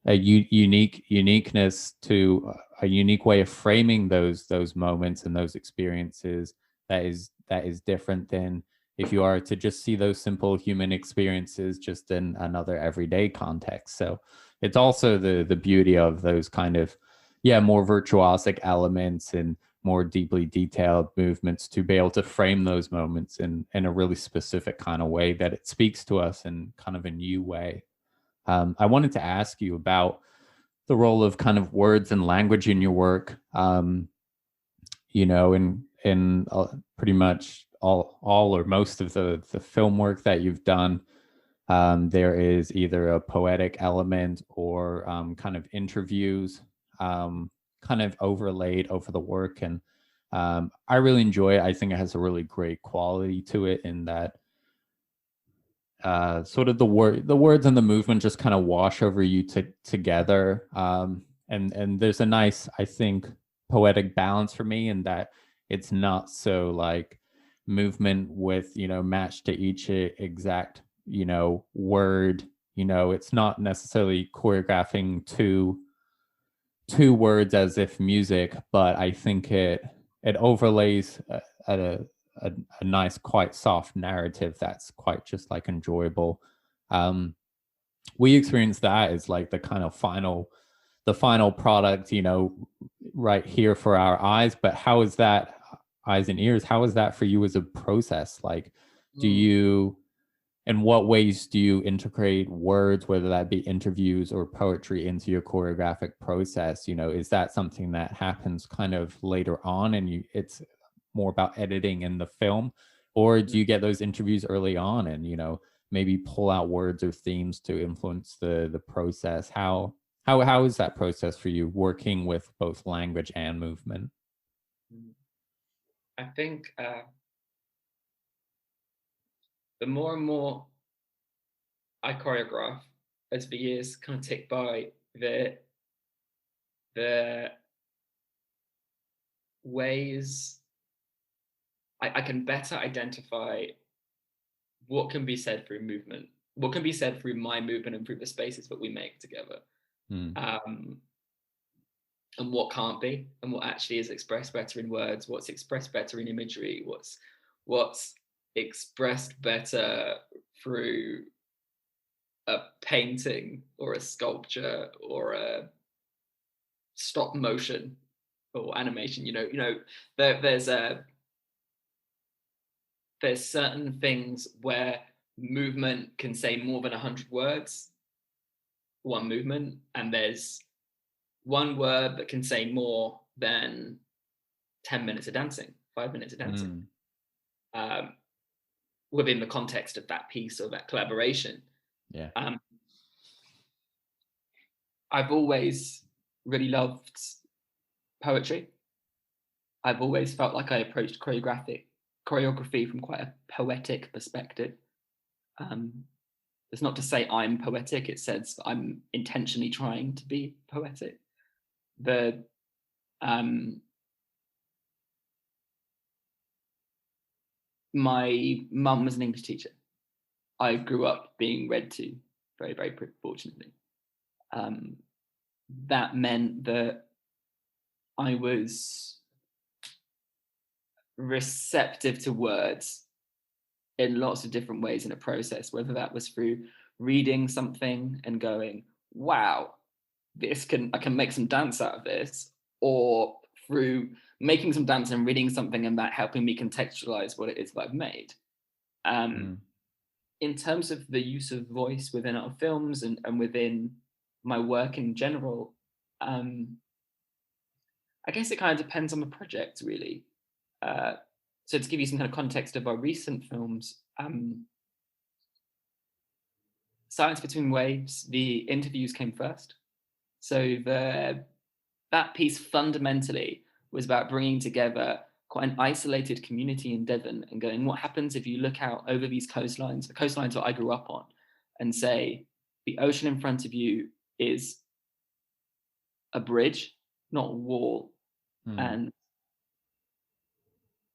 uniqueness to a unique way of framing those moments and those experiences that is different than if you are to just see those simple human experiences just in another everyday context. So it's also the beauty of those kind of more virtuosic elements and more deeply detailed movements to be able to frame those moments in a really specific kind of way that it speaks to us in kind of a new way. I wanted to ask you about the role of kind of words and language in your work. In pretty much all or most of the film work that you've done, there is either a poetic element or kind of interviews kind of overlaid over the work. And I really enjoy it. I think it has a really great quality to it in that sort of the words and the movement just kind of wash over you together. And there's a nice, I think, poetic balance for me in that it's not so like movement with, matched to each exact, word. It's not necessarily choreographing two words as if music, but I think it overlays a nice, quite soft narrative that's quite just like enjoyable. We experience that as like the kind of the final product, right here for our eyes. But how is that, eyes and ears? How is that for you as a process? Like, do you, in what ways do you integrate words, whether that be interviews or poetry, into your choreographic process? Is that something that happens kind of later on and it's more about editing in the film, or do you get those interviews early on and maybe pull out words or themes to influence the process? How is that process for you, working with both language and movement? I think the more and more I choreograph, as the years kind of tick by, the ways I can better identify what can be said through movement, what can be said through my movement and through the spaces that we make together, and what can't be, and what actually is expressed better in words, what's expressed better in imagery, what's expressed better through a painting or a sculpture or a stop motion or animation. There's certain things where movement can say more than 100 words, one movement, and there's one word that can say more than 10 minutes of dancing, 5 minutes of dancing, within the context of that piece or that collaboration. Yeah. I've always really loved poetry. I've always felt like I approached choreography from quite a poetic perspective. It's not to say I'm poetic, it says I'm intentionally trying to be poetic. My mum was an English teacher. I grew up being read to, very, very fortunately. That meant that I was receptive to words in lots of different ways in a process, whether that was through reading something and going, wow, I can make some dance out of this, or through making some dance and reading something and that helping me contextualize what it is that I've made. In terms of the use of voice within our films and within my work in general, I guess it kind of depends on the project, really. So to give you some kind of context of our recent films, Silence Between Waves, the interviews came first. So that piece fundamentally was about bringing together quite an isolated community in Devon and going, what happens if you look out over these coastlines, the coastlines that I grew up on, and say, the ocean in front of you is a bridge, not a wall. And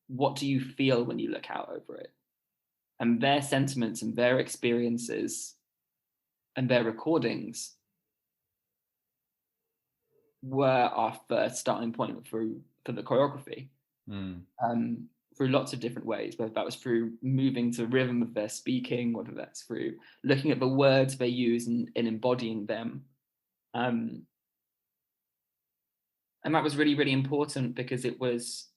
what do you feel when you look out over it? And their sentiments and their experiences and their recordings were our first starting point for the choreography, through lots of different ways, whether that was through moving to the rhythm of their speaking, whether that's through looking at the words they use and embodying them. And that was really, really important because it was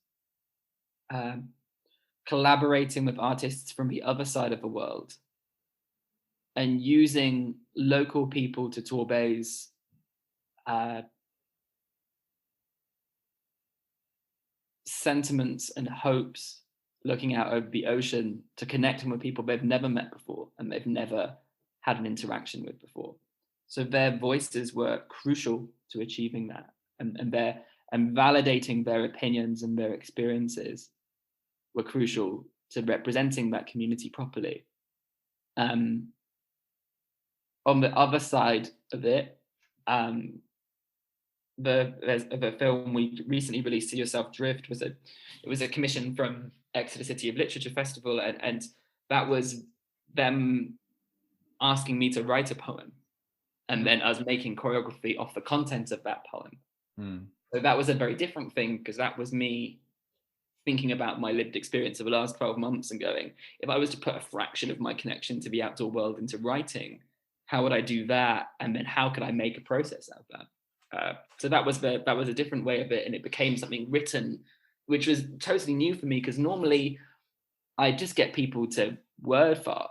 collaborating with artists from the other side of the world and using local people to Torbay's sentiments and hopes, looking out over the ocean to connecting with people they've never met before and they've never had an interaction with before. So their voices were crucial to achieving that, and validating their opinions and their experiences were crucial to representing that community properly. On the other side of it, the film we recently released, See Yourself Drift, was a commission from Exeter City of Literature Festival, and that was them asking me to write a poem, and then us making choreography off the content of that poem. So that was a very different thing, because that was me thinking about my lived experience of the last 12 months and going, if I was to put a fraction of my connection to the outdoor world into writing, how would I do that? And then how could I make a process out of that? So that was a different way of it, and it became something written, which was totally new for me, because normally I just get people to word fart.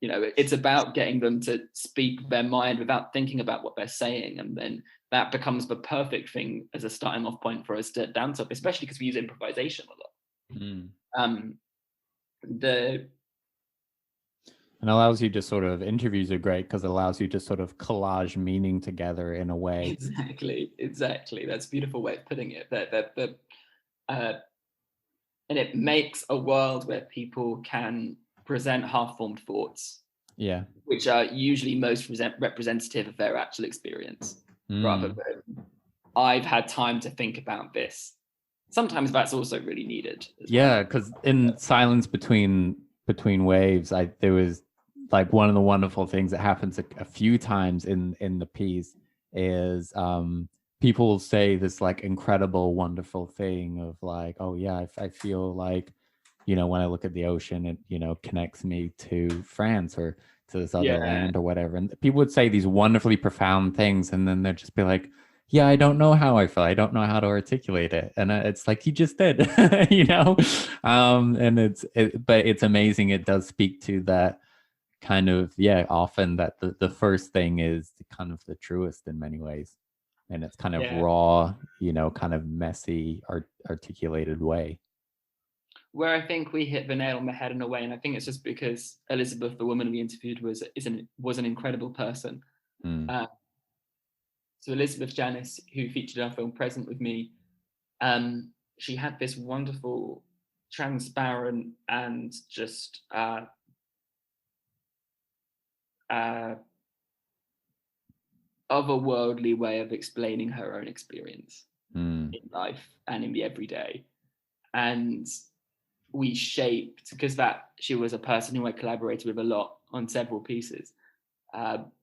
You know, it's about getting them to speak their mind without thinking about what they're saying, and then that becomes the perfect thing as a starting off point for us to dance up, especially because we use improvisation a lot. And allows you to sort of, interviews are great because it allows you to sort of collage meaning together in a way. Exactly. That's a beautiful way of putting it. And it makes a world where people can present half-formed thoughts, which are usually most representative of their actual experience, rather than I've had time to think about this. Sometimes that's also really needed. Because in Silence Between Waves, there was like one of the wonderful things that happens a few times in the piece is people say this like incredible, wonderful thing of like, oh yeah, I feel like, you know, when I look at the ocean, it, you know, connects me to France or to this other land or whatever. And people would say these wonderfully profound things, and then they'd just be like, yeah, I don't know how I feel. I don't know how to articulate it. And it's like, you just did, you know? And but it's amazing. It does speak to that kind of, often that the first thing is kind of the truest in many ways. And it's kind of raw, you know, kind of messy, articulated way. Where I think we hit the nail on the head in a way, and I think it's just because Elizabeth, the woman we interviewed, was an incredible person. So Elizabeth Janis, who featured in our film Present with Me, she had this wonderful, transparent, and just otherworldly way of explaining her own experience in life and in the everyday. And we shaped, because she was a person who I collaborated with a lot on several pieces.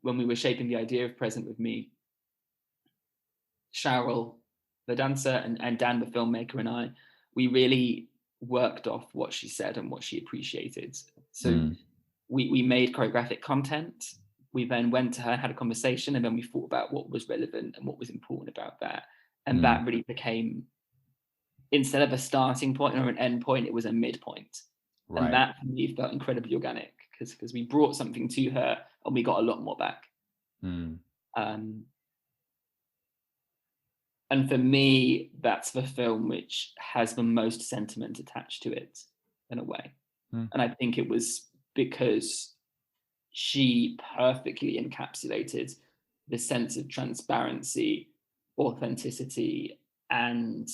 When we were shaping the idea of Present with Me, Cheryl, the dancer, and Dan, the filmmaker, and I, we really worked off what she said and what she appreciated. So we made choreographic content. We then went to her and had a conversation, and then we thought about what was relevant and what was important about that. And that really became, instead of a starting point or an end point, it was a midpoint. Right. And that for me felt incredibly organic, because we brought something to her and we got a lot more back. And for me, that's the film which has the most sentiment attached to it, in a way. And I think it was because she perfectly encapsulated the sense of transparency, authenticity, and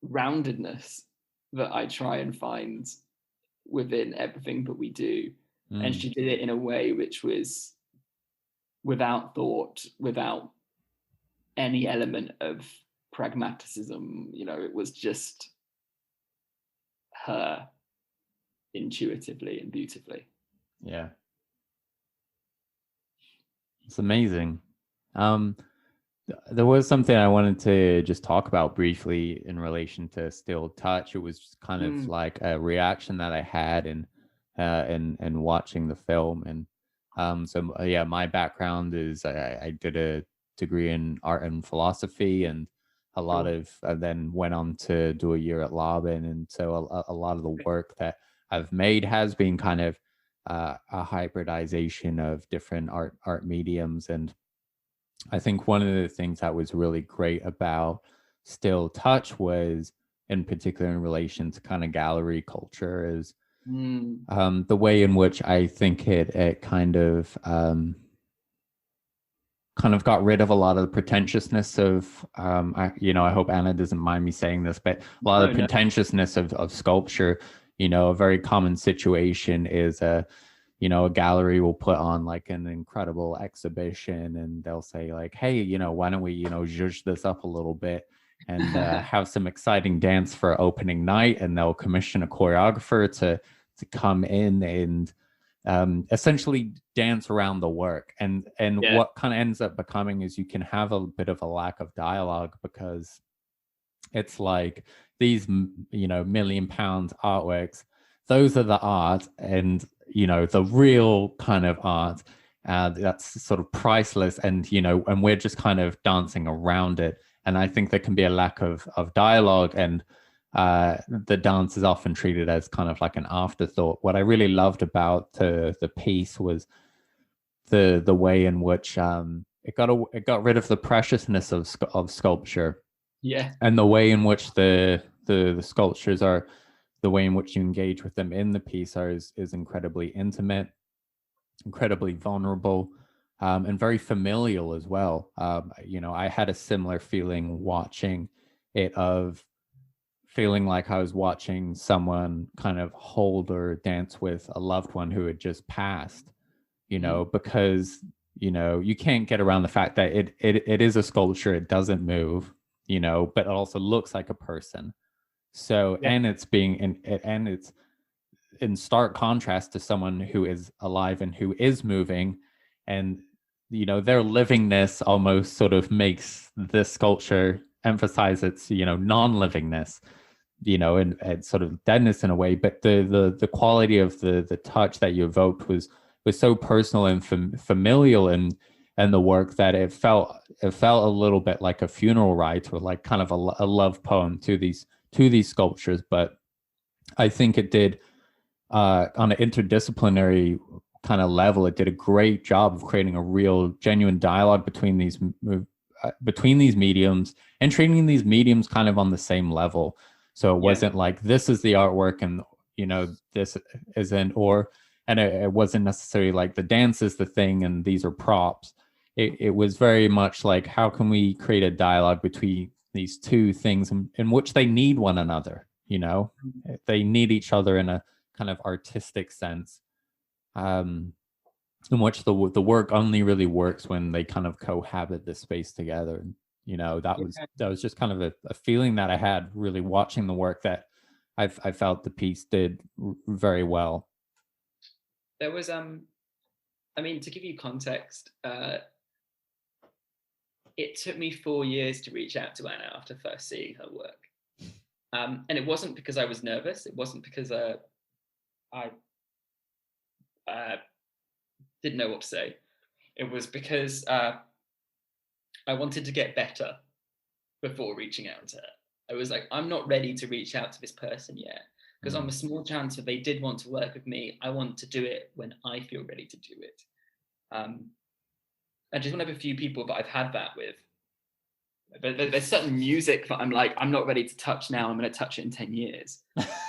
roundedness that I try and find within everything that we do. And she did it in a way which was without thought, without any element of pragmaticism. You know, it was just her intuitively and beautifully. Yeah. It's amazing. There was something I wanted to just talk about briefly in relation to Still Touch. It was kind of like a reaction that I had in watching the film. And so my background is I did a degree in art and philosophy, and a lot of then went on to do a year at Laban. And so a lot of the work that I've made has been kind of a hybridization of different art mediums. And I think one of the things that was really great about Still Touch was, in particular in relation to kind of gallery culture, is the way in which I think it kind of kind of got rid of a lot of the pretentiousness of, I hope Anna doesn't mind me saying this, but a lot of the pretentiousness of sculpture. A very common situation is a gallery will put on like an incredible exhibition, and they'll say like, hey, why don't we, zhuzh this up a little bit and have some exciting dance for opening night, and they'll commission a choreographer to come in and essentially dance around the work. And what kind of ends up becoming is you can have a bit of a lack of dialogue, because it's like these £1,000,000 artworks, those are the art, and the real kind of art that's sort of priceless, and and we're just kind of dancing around it. And I think there can be a lack of dialogue, and the dance is often treated as kind of like an afterthought. What I really loved about the piece was the way in which it got rid of the preciousness of sculpture, and the way in which the sculptures are, the way in which you engage with them in the piece is incredibly intimate, incredibly vulnerable, and very familial as well. I had a similar feeling watching it, of feeling like I was watching someone kind of hold or dance with a loved one who had just passed, because, you can't get around the fact that it is a sculpture. It doesn't move, but it also looks like a person. So, and it's it's in stark contrast to someone who is alive and who is moving, and their livingness almost sort of makes this sculpture emphasize its non-livingness, and sort of deadness in a way. But the quality of the touch that you evoked was so personal and familial, and the work, that it felt a little bit like a funeral rite, or like kind of a love poem to these sculptures. But I think it did, on an interdisciplinary kind of level, it did a great job of creating a real genuine dialogue between these mediums, and treating these mediums kind of on the same level. So it wasn't like, this is the artwork and this isn't, and it wasn't necessarily like the dance is the thing and these are props. It was very much like, how can we create a dialogue between these two things in which they need one another? They need each other in a kind of artistic sense, in which the work only really works when they kind of cohabit this space together. That was just kind of a feeling that I had really watching the work, that I felt the piece did very well. There was to give you context, it took me 4 years to reach out to Anna after first seeing her work. And it wasn't because I was nervous. It wasn't because I didn't know what to say. It was because I wanted to get better before reaching out to her. I was like, I'm not ready to reach out to this person yet, because on the small chance that they did want to work with me, I want to do it when I feel ready to do it. And just one of a few people that I've had that with. There's certain music that I'm like, I'm not ready to touch now. I'm going to touch it in 10 years.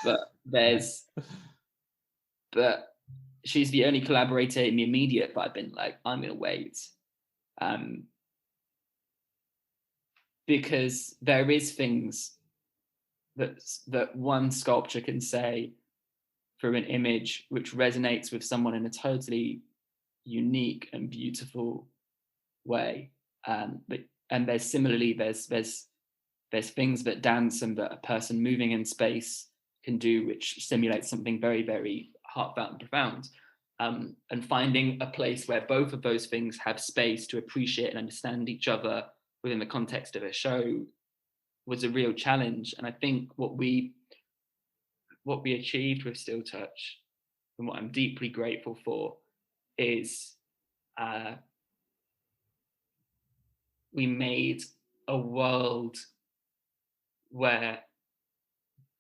But but she's the only collaborator in the immediate that I've been like, I'm going to wait. Because there is things that one sculpture can say through an image which resonates with someone in a totally unique and beautiful way. And there's similarly, there's things that dance and that a person moving in space can do, which simulates something very, very heartfelt and profound. And finding a place where both of those things have space to appreciate and understand each other within the context of a show was a real challenge. And I think what we achieved with Still Touch, and what I'm deeply grateful for, is we made a world where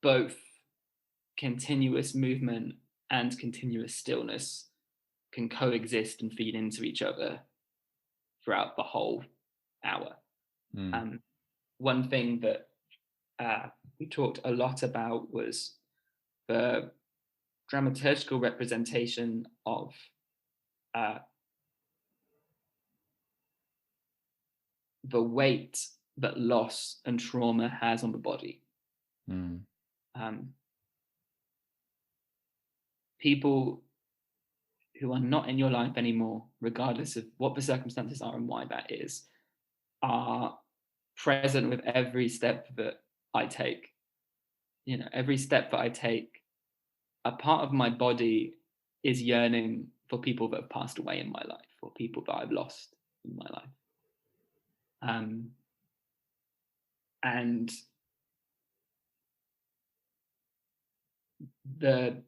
both continuous movement and continuous stillness can coexist and feed into each other throughout the whole hour. One thing that we talked a lot about was the dramaturgical representation of the weight that loss and trauma has on the body. Mm. Um, People who are not in your life anymore, regardless of what the circumstances are and why that is, are present with every step that I take. You know, every step that I take, a part of my body is yearning for people that have passed away in my life, or people that I've lost in my life. And the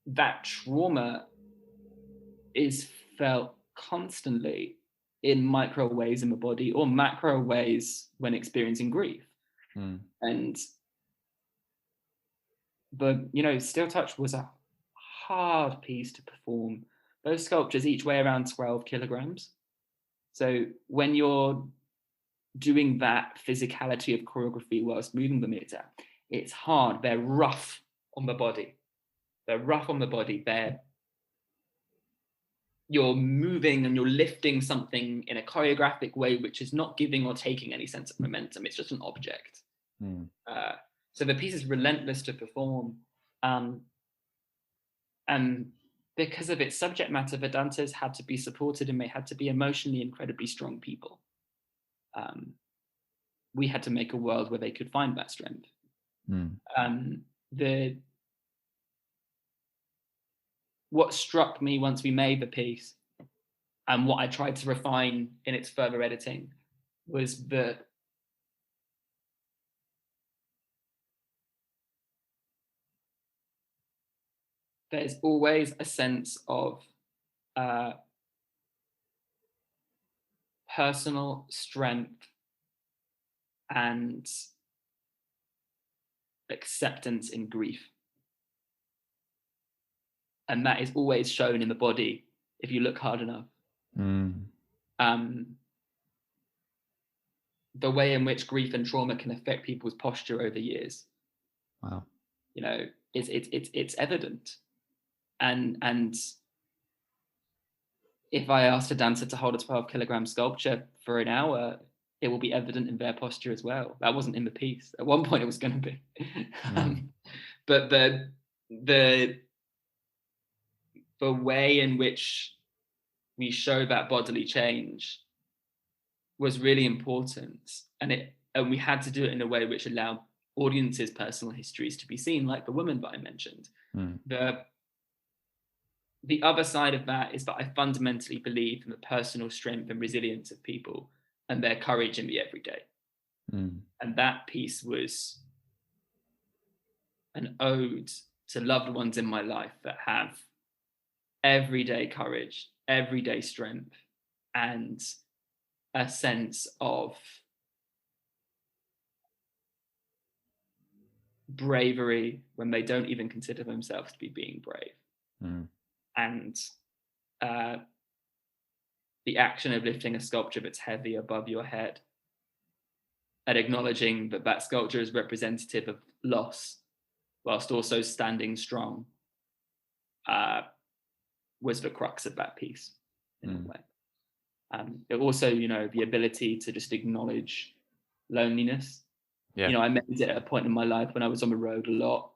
that trauma is felt constantly in micro ways in the body or macro ways when experiencing grief. Mm. And Steel Touch was a hard piece to perform. Those sculptures each weigh around 12 kilograms. So when you're doing that physicality of choreography whilst moving the meter, it's hard. They're rough on the body. You're moving and you're lifting something in a choreographic way, which is not giving or taking any sense of momentum. It's just an object. Mm. So the piece is relentless to perform. And because of its subject matter, the dancers had to be supported and they had to be emotionally incredibly strong people. We had to make a world where they could find that strength. Mm. What struck me once we made the piece and what I tried to refine in its further editing was that there's always a sense of personal strength and acceptance in grief. And that is always shown in the body if you look hard enough. Mm. The way in which grief and trauma can affect people's posture over years. Wow. It's evident. And if I asked a dancer to hold a 12-kilogram sculpture for an hour, it will be evident in their posture as well. That wasn't in the piece. At one point it was going to be. But the way in which we show that bodily change was really important. And we had to do it in a way which allowed audiences' personal histories to be seen, like the woman that I mentioned. The other side of that is that I fundamentally believe in the personal strength and resilience of people and their courage in the everyday. And that piece was an ode to loved ones in my life that have everyday courage, everyday strength, and a sense of bravery when they don't even consider themselves to be being brave. And the action of lifting a sculpture that's heavy above your head and acknowledging that that sculpture is representative of loss whilst also standing strong was the crux of that piece in a way. It also, the ability to just acknowledge loneliness. Yeah. I made it at a point in my life when I was on the road a lot.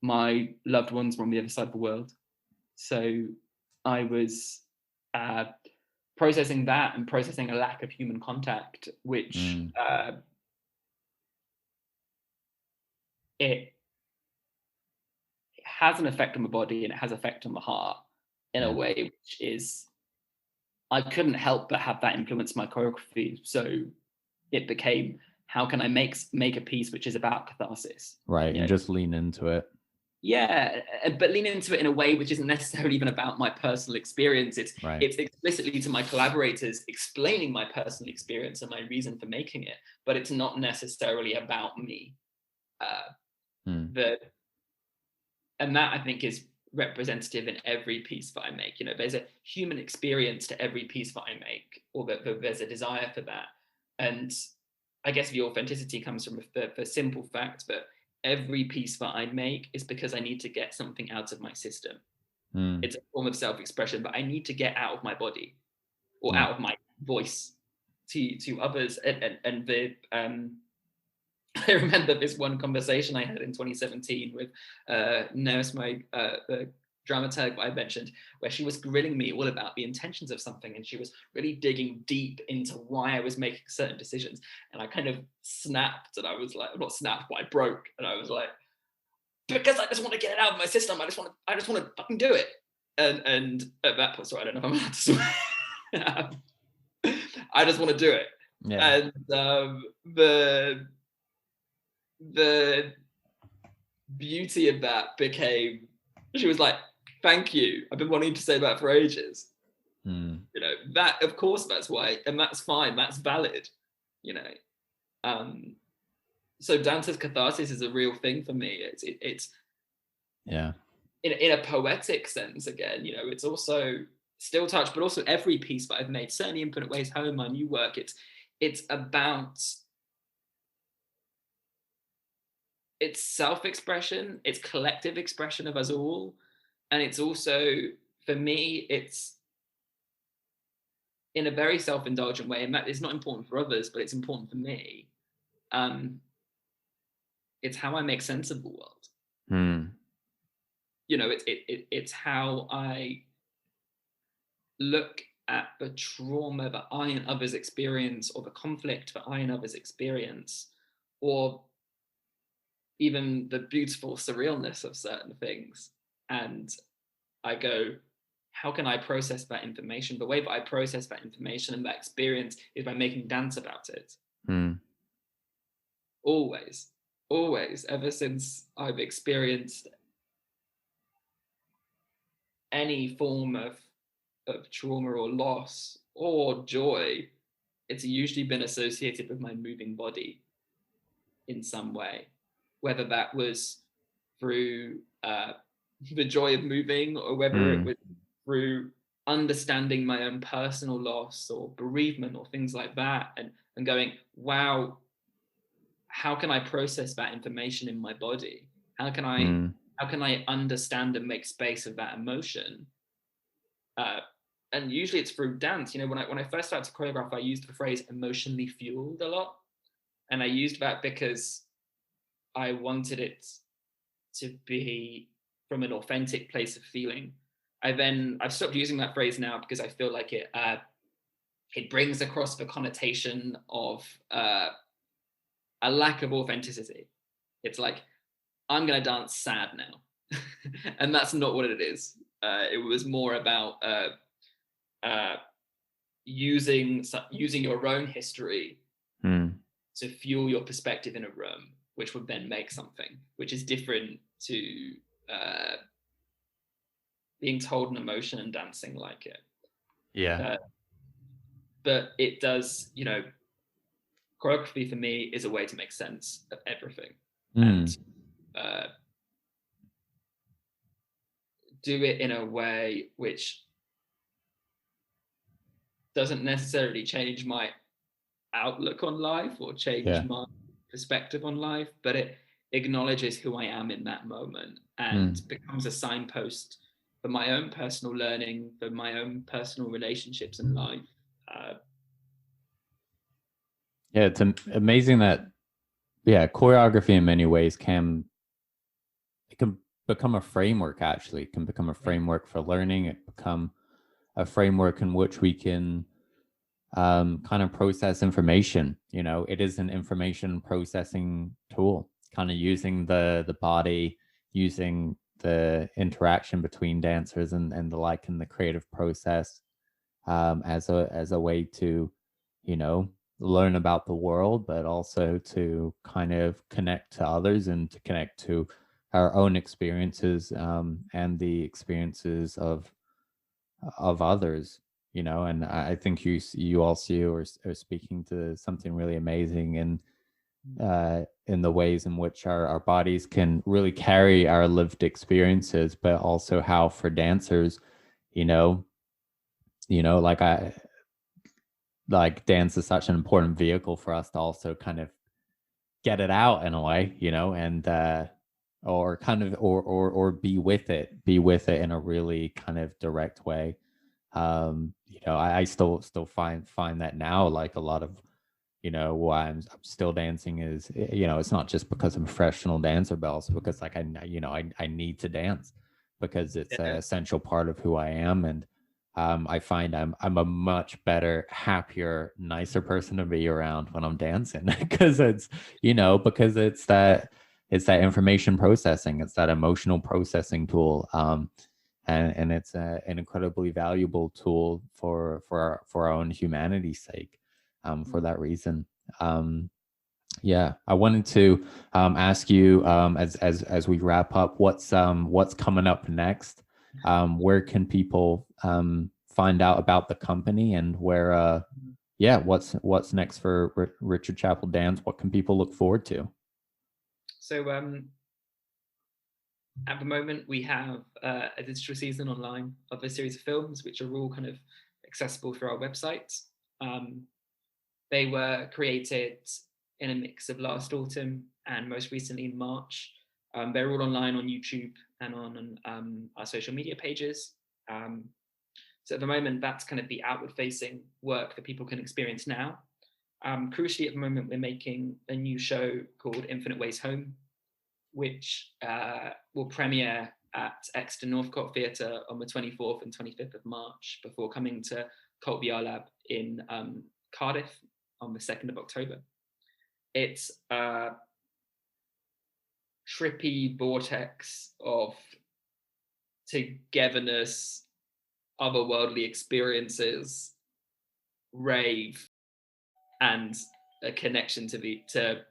My loved ones were on the other side of the world. So I was processing that and processing a lack of human contact, which it has an effect on the body and it has effect on the heart in a way which is, I couldn't help but have that influence my choreography. So it became, how can I make a piece which is about catharsis? Right, and just lean into it. Yeah, but lean into it in a way which isn't necessarily even about my personal experience. It's explicitly to my collaborators explaining my personal experience and my reason for making it, but it's not necessarily about me. And that, I think, is representative in every piece that I make. There's a human experience to every piece that I make, or that there's a desire for that. And I guess the authenticity comes from the simple fact that every piece that I make is because I need to get something out of my system. It's a form of self-expression, but I need to get out of my body or out of my voice to others, and the I remember this one conversation I had in 2017 with Nurse, the dramaturg I mentioned, where she was grilling me all about the intentions of something, and she was really digging deep into why I was making certain decisions. And I kind of snapped, and I was like, not snapped, but I broke, and I was like, because I just want to get it out of my system. I just want to fucking do it. And at that point, sorry, I don't know if I'm allowed to swear. I just want to do it. Yeah. And the beauty of that became, she was like, thank you, I've been wanting to say that for ages. You know, that, of course, that's why, and that's fine, that's valid, you know. So dance as catharsis is a real thing for me. It's yeah, in a poetic sense, again, you know, it's also still touch, but also every piece that I've made, certainly Infinite Ways Home, my new work, it's about, it's self-expression, it's collective expression of us all. And it's also, for me, it's in a very self-indulgent way, and that is not important for others, but it's important for me. It's how I make sense of the world. You know, it's how I look at the trauma that I and others experience, or the conflict that I and others experience, or even the beautiful surrealness of certain things. And I go, how can I process that information? The way that I process that information and that experience is by making dance about it. Always, ever since I've experienced any form of trauma or loss or joy, it's usually been associated with my moving body in some way, whether that was through the joy of moving, or whether it was through understanding my own personal loss or bereavement or things like that, and going, wow, how can I process that information in my body? How can I understand and make space of that emotion? And usually it's through dance. You know, when I first started to choreograph, I used the phrase emotionally fueled a lot. And I used that because I wanted it to be from an authentic place of feeling. I've stopped using that phrase now because I feel like it brings across the connotation of a lack of authenticity. It's like, I'm gonna dance sad now. And that's not what it is. It was more about using your own history to fuel your perspective in a room, which would then make something, which is different to being told an emotion and dancing like it. Yeah. But it does, you know, choreography for me is a way to make sense of everything. And do it in a way which doesn't necessarily change my outlook on life or change my perspective on life, but it acknowledges who I am in that moment and becomes a signpost for my own personal learning, for my own personal relationships in life. Yeah, it's amazing that choreography in many ways can become a framework. Actually, it can become a framework for learning. It become a framework in which we can kind of process information. You know, it is an information processing tool, kind of using the body, using the interaction between dancers and the like in the creative process as a way to, you know, learn about the world, but also to kind of connect to others and to connect to our own experiences and the experiences of others, you know. And I think you also are speaking to something really amazing in the ways in which our bodies can really carry our lived experiences, but also how for dancers, you know, like dance is such an important vehicle for us to also kind of get it out in a way, you know, and or kind of or be with it in a really kind of direct way. I still find that now, like a lot of, why I'm still dancing is, it's not just because I'm a professional dancer, but also because like I need to dance because it's an Yeah. essential part of who I am. And I find I'm a much better, happier, nicer person to be around when I'm dancing because because it's that information processing, it's that emotional processing tool. And it's an incredibly valuable tool for our own humanity's sake, for that reason. Yeah, I wanted to ask you, as we wrap up, what's coming up next? Where can people find out about the company, and where what's next for Richard Chappell Dance? What can people look forward to? So at the moment, we have a digital season online of a series of films, which are all kind of accessible through our website. They were created in a mix of last autumn and most recently in March. They're all online on YouTube and on our social media pages. So at the moment, that's kind of the outward-facing work that people can experience now. Crucially, at the moment, we're making a new show called Infinite Ways Home, which will premiere at Exeter Northcote Theatre on the 24th and 25th of March before coming to Cult VR Lab in Cardiff on the 2nd of October. It's a trippy vortex of togetherness, otherworldly experiences, rave, and a connection to the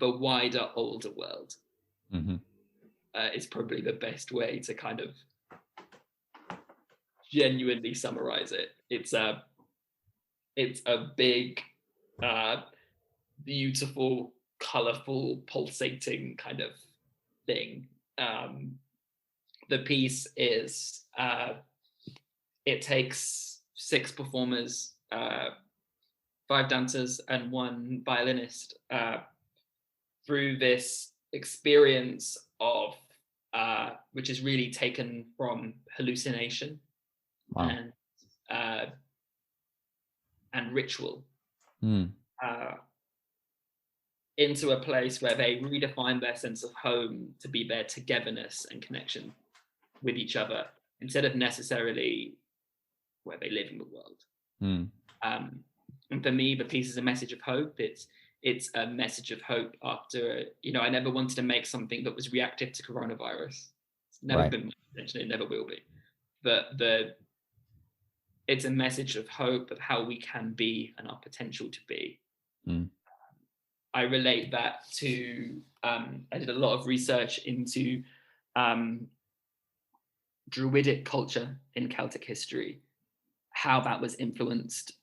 wider, older world. Mm-hmm. Is probably the best way to kind of genuinely summarize it. It's a big, beautiful, colorful, pulsating kind of thing. The piece is it takes 6 performers, 5 dancers and 1 violinist through this experience of which is really taken from hallucination. Wow. And ritual Mm. into a place where they redefine their sense of home to be their togetherness and connection with each other instead of necessarily where they live in the world. Mm. And for me, the piece is a message of hope. It's a message of hope after, I never wanted to make something that was reactive to coronavirus. It's never been my intention, it never will be. But it's a message of hope of how we can be and our potential to be. Mm. I relate that to, I did a lot of research into Druidic culture in Celtic history, how that was influenced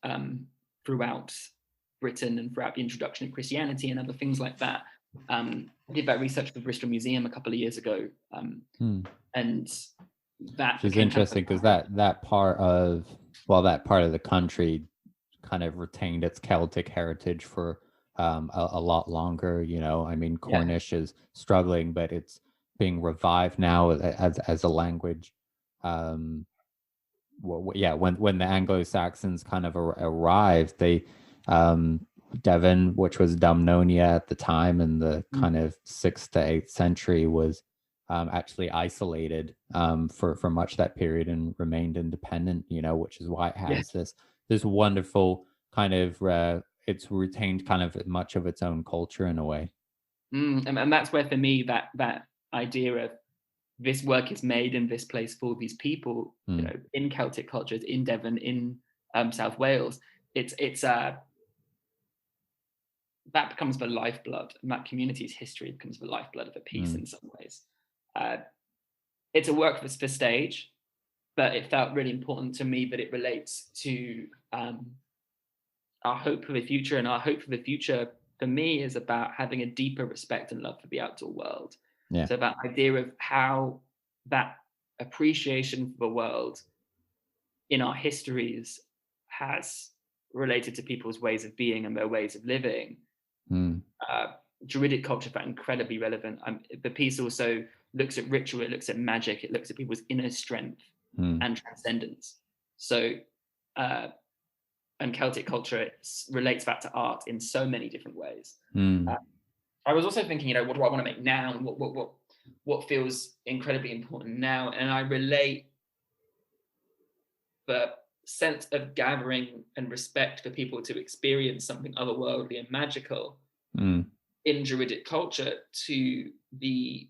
throughout Britain and throughout the introduction of Christianity and other things like that. I did that research for the Bristol Museum a couple of years ago. And that is interesting because that part of the country kind of retained its Celtic heritage for a lot longer. I mean, Cornish is struggling, but it's being revived now as a language. When the Anglo-Saxons kind of arrived, they Devon, which was Dumnonia at the time in the kind of 6th to 8th century, was actually isolated for much of that period and remained independent, which is why it has this wonderful kind of it's retained kind of much of its own culture in a way. And that's where, for me, that idea of this work is made in this place for these people, in Celtic cultures, in Devon, in South Wales, it's that becomes the lifeblood, and that community's history becomes the lifeblood of a piece in some ways. It's a work that's for stage, but it felt really important to me that it relates to our hope for the future, and our hope for the future for me is about having a deeper respect and love for the outdoor world. So that idea of how that appreciation for the world in our histories has related to people's ways of being and their ways of living. Druidic culture felt incredibly relevant. The piece also looks at ritual, it looks at magic, it looks at people's inner strength and transcendence. So, and Celtic culture relates back to art in so many different ways. I was also thinking, what do I want to make now, and what feels incredibly important now, and I relate the sense of gathering and respect for people to experience something otherworldly and magical in Druidic culture to the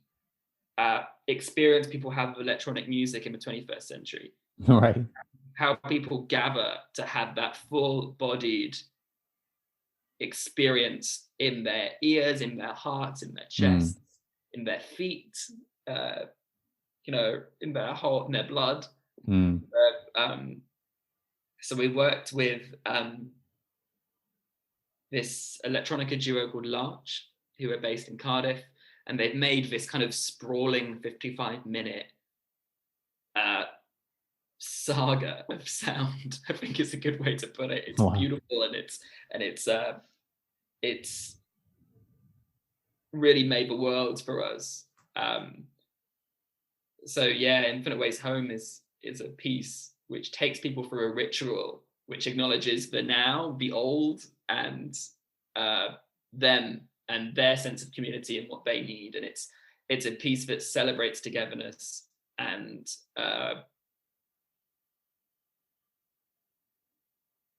experience people have of electronic music in the 21st century. Right. How people gather to have that full-bodied experience in their ears, in their hearts, in their chests, in their feet, in their heart, in their blood. So we worked with this electronica duo called Larch, who are based in Cardiff, and they've made this kind of sprawling 55-minute saga of sound. I think is a good way to put it. It's beautiful, and it's really made the world for us. So yeah, Infinite Ways Home is a piece which takes people through a ritual which acknowledges the now, the old, and them and their sense of community and what they need. And it's a piece that celebrates togetherness and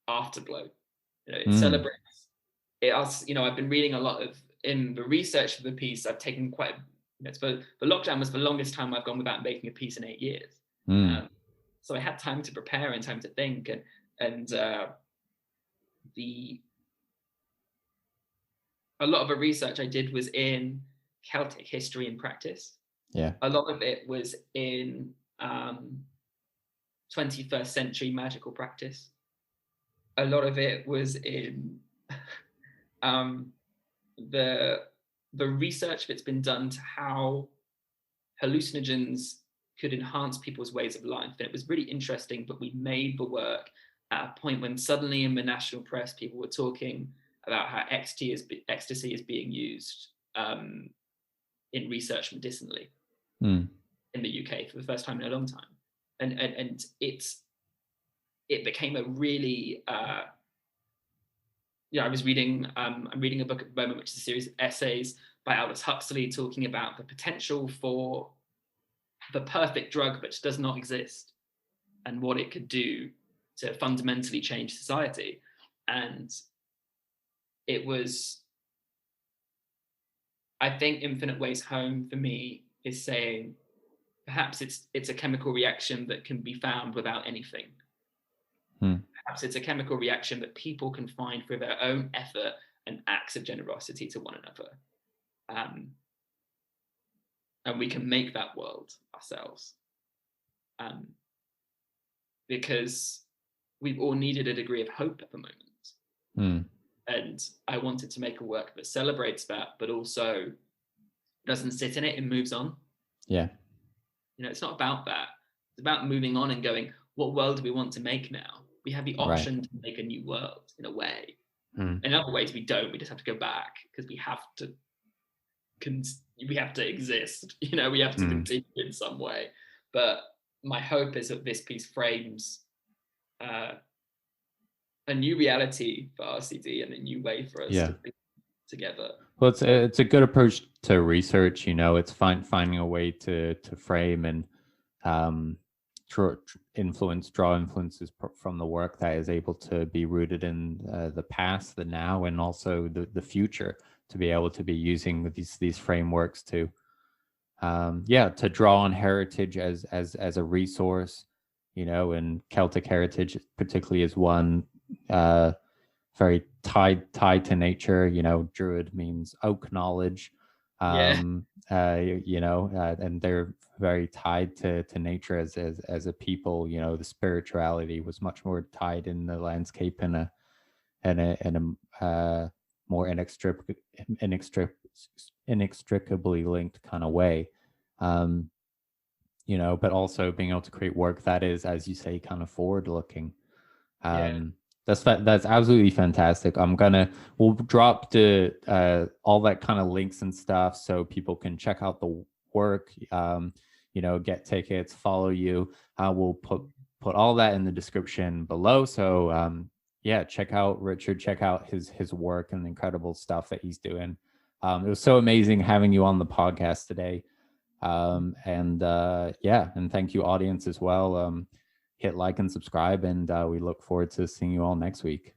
afterglow. It celebrates it. I've been reading a lot of, in the research for the piece, I've taken quite, the lockdown was the longest time I've gone without making a piece in 8 years. So I had time to prepare and time to think, and a lot of the research I did was in Celtic history and practice. Yeah. A lot of it was in 21st century magical practice. A lot of it was in the research that's been done to how hallucinogens could enhance people's ways of life. And it was really interesting, but we made the work at a point when suddenly in the national press, people were talking about how ecstasy is being used in research medicinally in the UK for the first time in a long time. And it became a really, I'm reading a book at the moment, which is a series of essays by Aldous Huxley talking about the potential for the perfect drug which does not exist and what it could do to fundamentally change society. And it was, I think Infinite Ways Home for me is saying perhaps it's a chemical reaction that can be found without anything. Perhaps it's a chemical reaction that people can find through their own effort and acts of generosity to one another. And we can make that world ourselves. Because we've all needed a degree of hope at the moment. And I wanted to make a work that celebrates that, but also doesn't sit in it and moves on. Yeah. It's not about that. It's about moving on and going, what world do we want to make now? We have the option to make a new world in a way. In other ways, we don't. We just have to go back because we have to exist. We have to continue in some way. But my hope is that this piece frames a new reality for RCD and a new way for us to be together. Well, it's a good approach to research. It's finding a way to frame and draw influences from the work that is able to be rooted in the past, the now, and also the future, to be able to be using these frameworks to draw on heritage as a resource, and Celtic heritage particularly is one very tied to nature. Druid means oak knowledge. And they're very tied to nature as a people. The spirituality was much more tied in the landscape in a more inextricably linked kind of way. But also being able to create work that is, as you say, kind of forward looking. That's absolutely fantastic. We'll drop all that kind of links and stuff so people can check out the work. get tickets, follow you. We'll put all that in the description below. So yeah, check out Richard, check out his work and the incredible stuff that he's doing. It was so amazing having you on the podcast today. And yeah, and thank you, audience, as well. Hit like and subscribe, and we look forward to seeing you all next week.